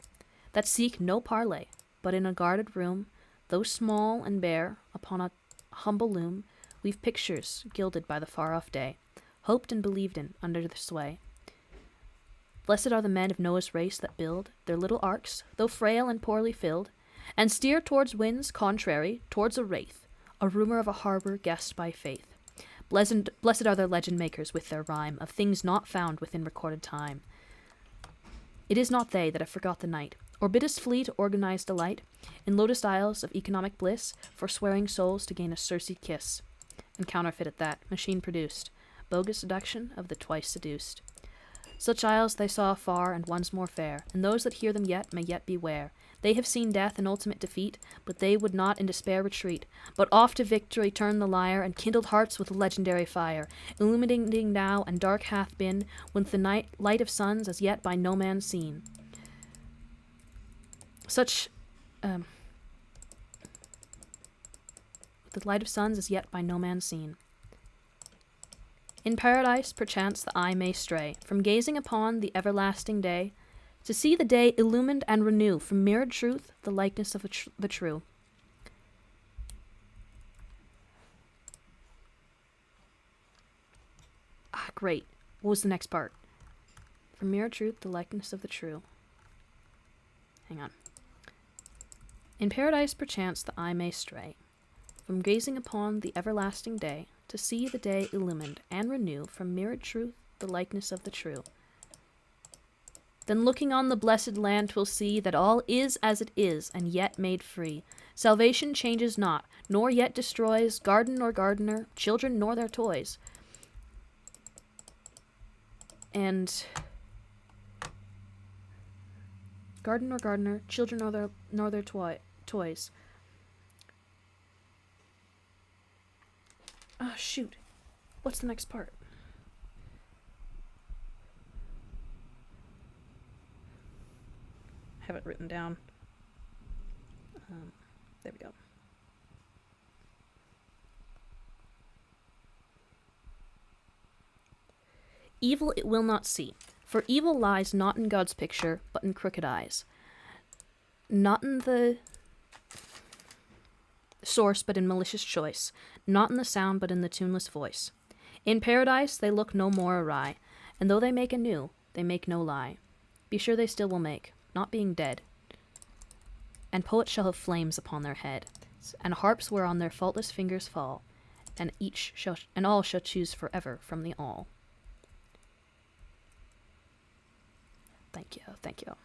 that seek no parley, but in a guarded room, though small and bare, upon a humble loom, weave pictures gilded by the far-off day, hoped and believed in under their sway. Blessed are the men of Noah's race that build their little arks, though frail and poorly filled, and steer towards winds contrary, towards a wraith, a rumor of a harbor guessed by faith. Blessed are their legend makers with their rhyme of things not found within recorded time. It is not they that have forgot the night, or bid us flee to organized delight, in lotus isles of economic bliss, forswearing souls to gain a Circe kiss, and counterfeit at that, machine-produced, bogus seduction of the twice seduced. Such isles they saw afar, and ones more fair, and those that hear them yet may yet beware. They have seen death and ultimate defeat, but they would not in despair retreat, but off to victory turned the lyre, and kindled hearts with legendary fire, illuminating now, and dark hath been, with the light of suns as yet by no man seen. The light of suns as yet by no man seen. In paradise, perchance, the eye may stray from gazing upon the everlasting day, to see the day illumined and renew from mirrored truth the likeness of the true. Great. What was the next part? From mirrored truth, the likeness of the true. Hang on. In paradise, perchance, the eye may stray from gazing upon the everlasting day, to see the day illumined and renew from mirrored truth the likeness of the true. Then looking on the blessed land 'twill see that all is as it is, and yet made free. Salvation changes not, nor yet destroys garden nor gardener, children nor their toys. And garden nor gardener, children nor their toys. Oh, shoot. What's the next part? I have it written down. There we go. Evil it will not see, for evil lies not in God's picture, but in crooked eyes. Not in the source, but in malicious choice. Not in the sound, but in the tuneless voice. In paradise they look no more awry, and though they make anew, they make no lie. Be sure they still will make, not being dead. And poets shall have flames upon their head, and harps whereon their faultless fingers fall, and all shall choose forever from the all. Thank you, thank you.